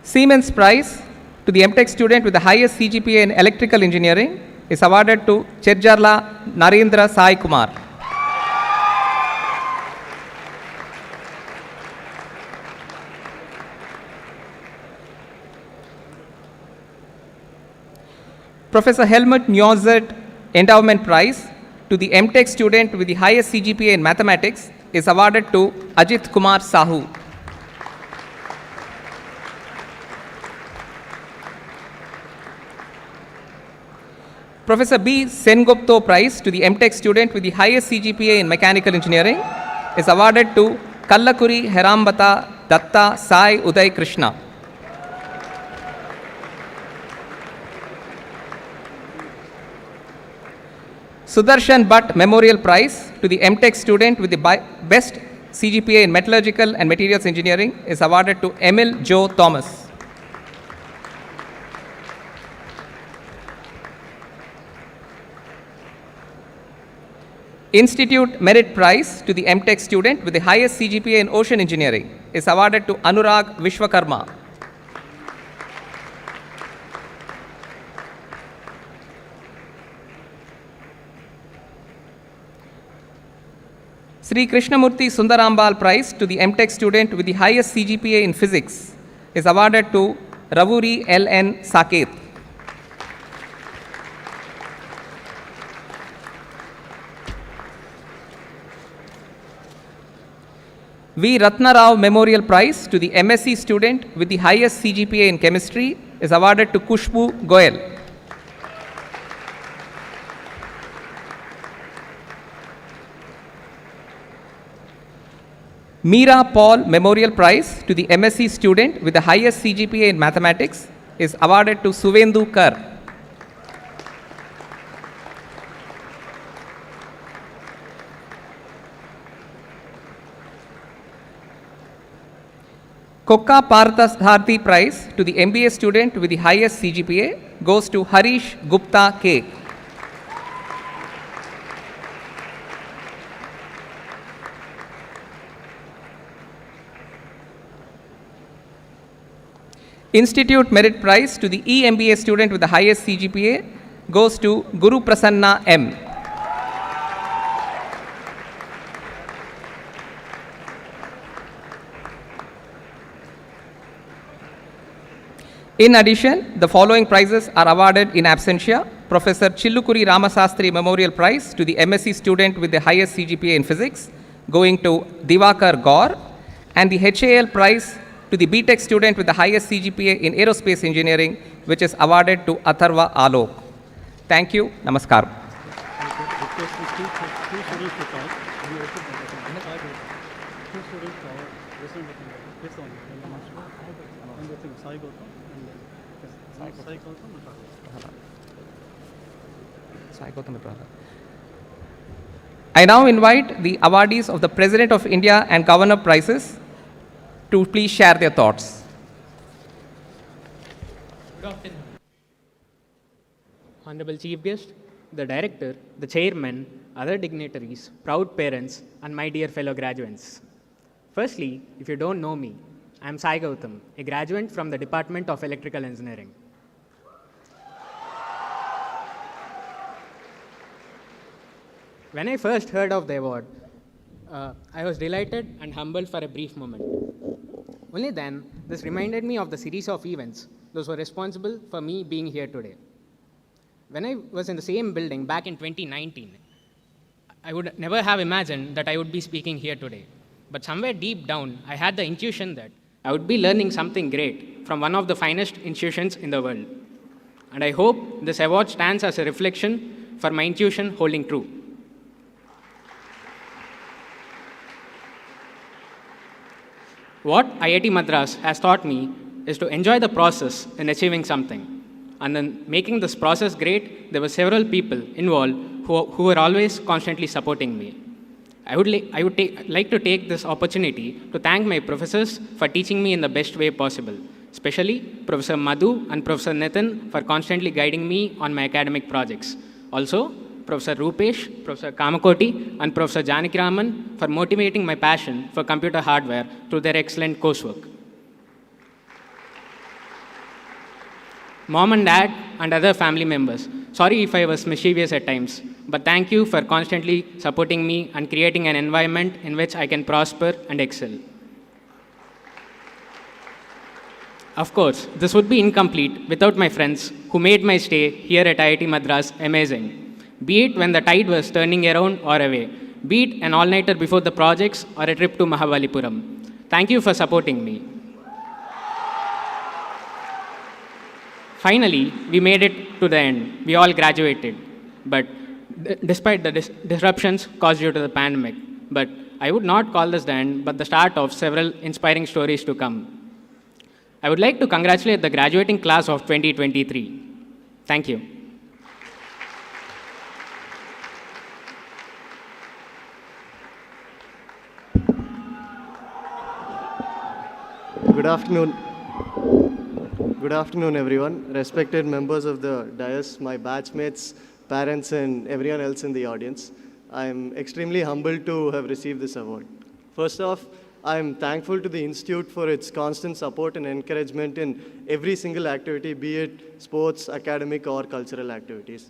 Siemens Prize to the MTech student with the highest CGPA in Electrical Engineering is awarded to Cherjarla Narendra Sai Kumar. Professor Helmut Neuzert Endowment Prize to the MTech student with the highest CGPA in Mathematics is awarded to Ajit Kumar Sahu. Professor B. Sengupta Prize to the MTech student with the highest CGPA in Mechanical Engineering is awarded to Kallakuri Herambata Datta Sai Uday Krishna. Sudarshan Bhatt Memorial Prize to the MTech student with the best CGPA in Metallurgical and Materials Engineering is awarded to Emil Joe Thomas. Institute Merit Prize to the MTech student with the highest CGPA in Ocean Engineering is awarded to Anurag Vishwakarma. Sri Krishnamurti Sundarambal Prize to the MTech student with the highest CGPA in Physics is awarded to Ravuri L.N. Saket. V. Ratnarao Memorial Prize to the MSc student with the highest CGPA in Chemistry is awarded to Kushbu Goyal. Meera Paul Memorial Prize to the MSc student with the highest CGPA in Mathematics is awarded to Suvendu Kar. Kokka Parthasarthi Prize to the MBA student with the highest CGPA goes to Harish Gupta K. Institute Merit Prize to the EMBA student with the highest CGPA goes to Guru Prasanna M. In addition, the following prizes are awarded in absentia. Professor Chillukuri Ramasastri Memorial Prize to the MSc student with the highest CGPA in Physics, going to Divakar Gaur, and the HAL Prize to the BTech student with the highest CGPA in Aerospace Engineering, which is awarded to Atharva Alok. Thank you. Namaskar. I now invite the awardees of the President of India and Governor Prizes to please share their thoughts. Good afternoon. Honorable Chief Guest, the Director, the Chairman, other dignitaries, proud parents, and my dear fellow graduates. Firstly, if you don't know me, I am Sai Gautam, a graduate from the Department of Electrical Engineering. When I first heard of the award, I was delighted and humbled for a brief moment. Only then, this reminded me of the series of events those were responsible for me being here today. When I was in the same building back in 2019, I would never have imagined that I would be speaking here today. But somewhere deep down, I had the intuition that I would be learning something great from one of the finest institutions in the world. And I hope this award stands as a reflection for my intuition holding true. What IIT Madras has taught me is to enjoy the process in achieving something. And in making this process great, there were several people involved who were always constantly supporting me. I would like to take this opportunity to thank my professors for teaching me in the best way possible, especially Professor Madhu and Professor Nitin for constantly guiding me on my academic projects. Also, Professor Rupesh, Professor Kamakoti, and Professor Janakiraman for motivating my passion for computer hardware through their excellent coursework. Mom and Dad and other family members, sorry if I was mischievous at times, but thank you for constantly supporting me and creating an environment in which I can prosper and excel. Of course, this would be incomplete without my friends who made my stay here at IIT Madras amazing. Be it when the tide was turning around or away, be it an all-nighter before the projects or a trip to Mahabalipuram. Thank you for supporting me. Finally, we made it to the end. We all graduated. But despite the disruptions caused due to the pandemic, but I would not call this the end, but the start of several inspiring stories to come. I would like to congratulate the graduating class of 2023. Thank you. afternoon. Good afternoon, everyone. Respected members of the dais, my batchmates, parents, and everyone else in the audience. I am extremely humbled to have received this award. First off, I am thankful to the Institute for its constant support and encouragement in every single activity, be it sports, academic, or cultural activities.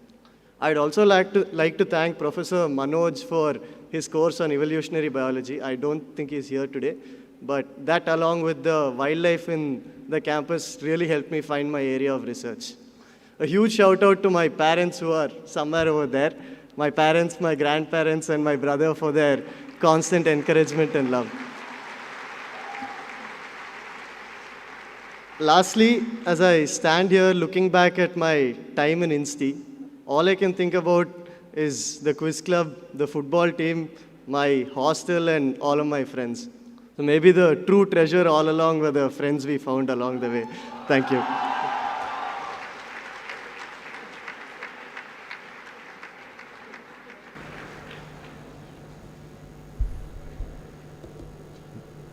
I'd also like to thank Professor Manoj for his course on evolutionary biology. I don't think he's here today, but that along with the wildlife in the campus really helped me find my area of research. A huge shout out to my parents who are somewhere over there, my parents, my grandparents, and my brother for their constant encouragement and love. Lastly, as I stand here looking back at my time in Insti, all I can think about is the quiz club, the football team, my hostel, and all of my friends. So maybe the true treasure all along were the friends we found along the way. Thank you.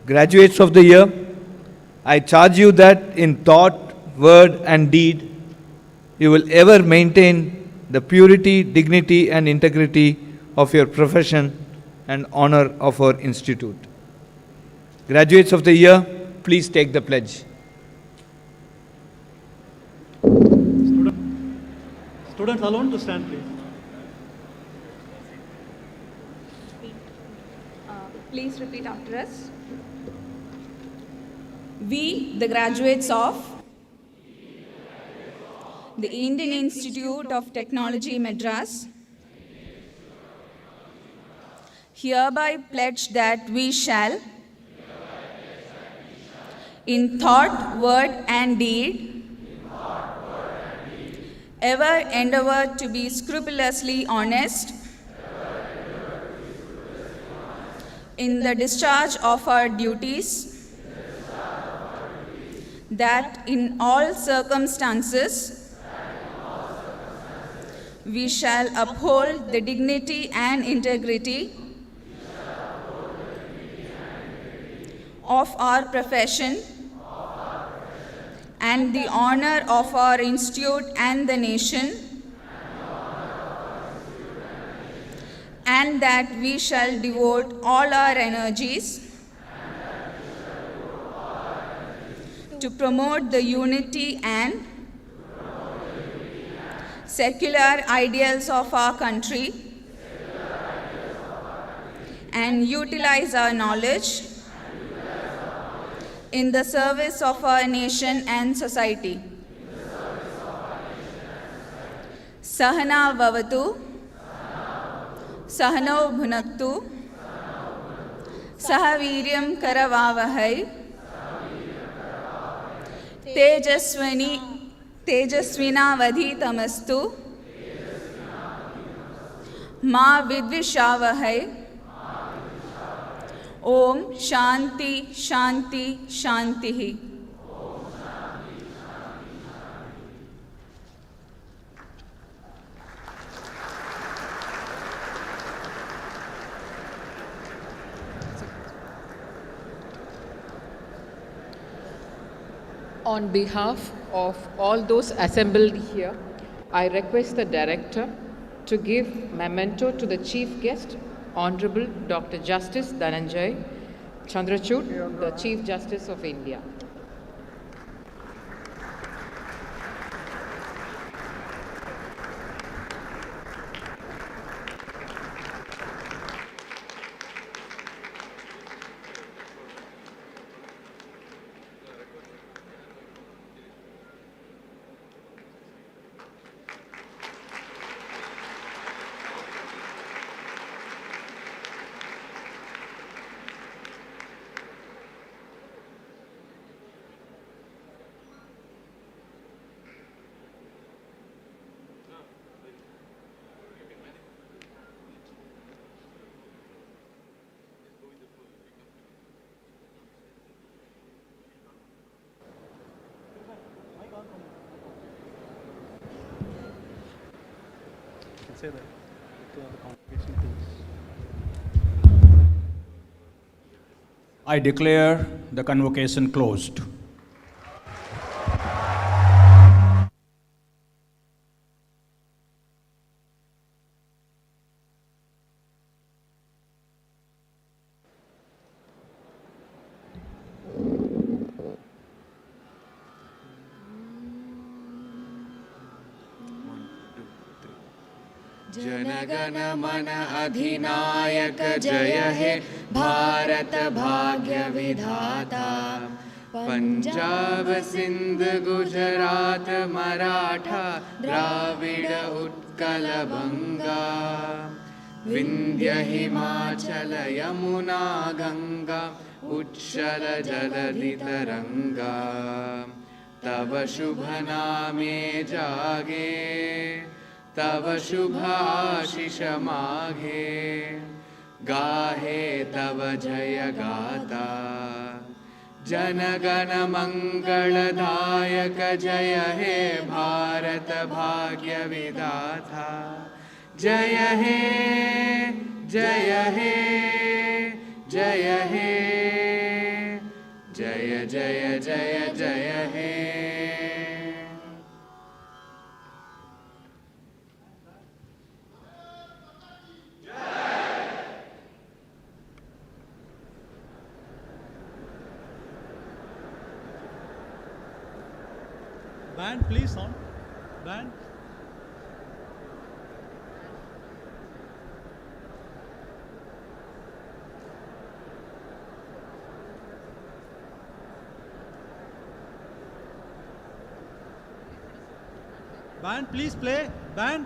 Graduates of the year, I charge you that in thought, word, and deed, you will ever maintain the purity, dignity, and integrity of your profession and honor of our institute. Graduates of the year, please take the pledge. Students alone to stand, please. Please repeat after us. We, the graduates of the Indian Institute of Technology, Madras, hereby pledge that we shall, in thought, word, and deed, ever endeavor to be scrupulously honest in the discharge of our duties, that in all circumstances we shall uphold the dignity and integrity of our profession and the honor of our institute and the nation, and that we shall devote all our energies to promote the unity and secular ideals of our country and utilize our knowledge in the service of our nation and society. Sahana Vavatu, Sahano Bhunaktu, Sahaviryam Karavavahai, Tejasvinavadhitamastu, Ma Vidvishavahai. Om Shanti Shanti Shantihi. On behalf of all those assembled here, I request the Director to give memento to the Chief Guest, Honorable Dr. Justice Dhananjay Chandrachud, the Chief Justice of India. Say that to the convocation, please. I declare the convocation closed. जनगण मन अधिनायक जय हे भारत भाग्य विधाता पंजाब सिंध गुजरात मराठा द्राविड उत्कल बंगा विंध्य हिमाचल यमुना गंगा उच्छल जलधि तरंगा तव शुभ नामे जागे तव शुभ आशीष माघे गाहे तव जय गाता जनगण मंगलदायक जय हे भारत भाग्य विधाता जय हे जय हे जय हे जय जय जय जय हे Band, please, on. Band. Band, please play. Band.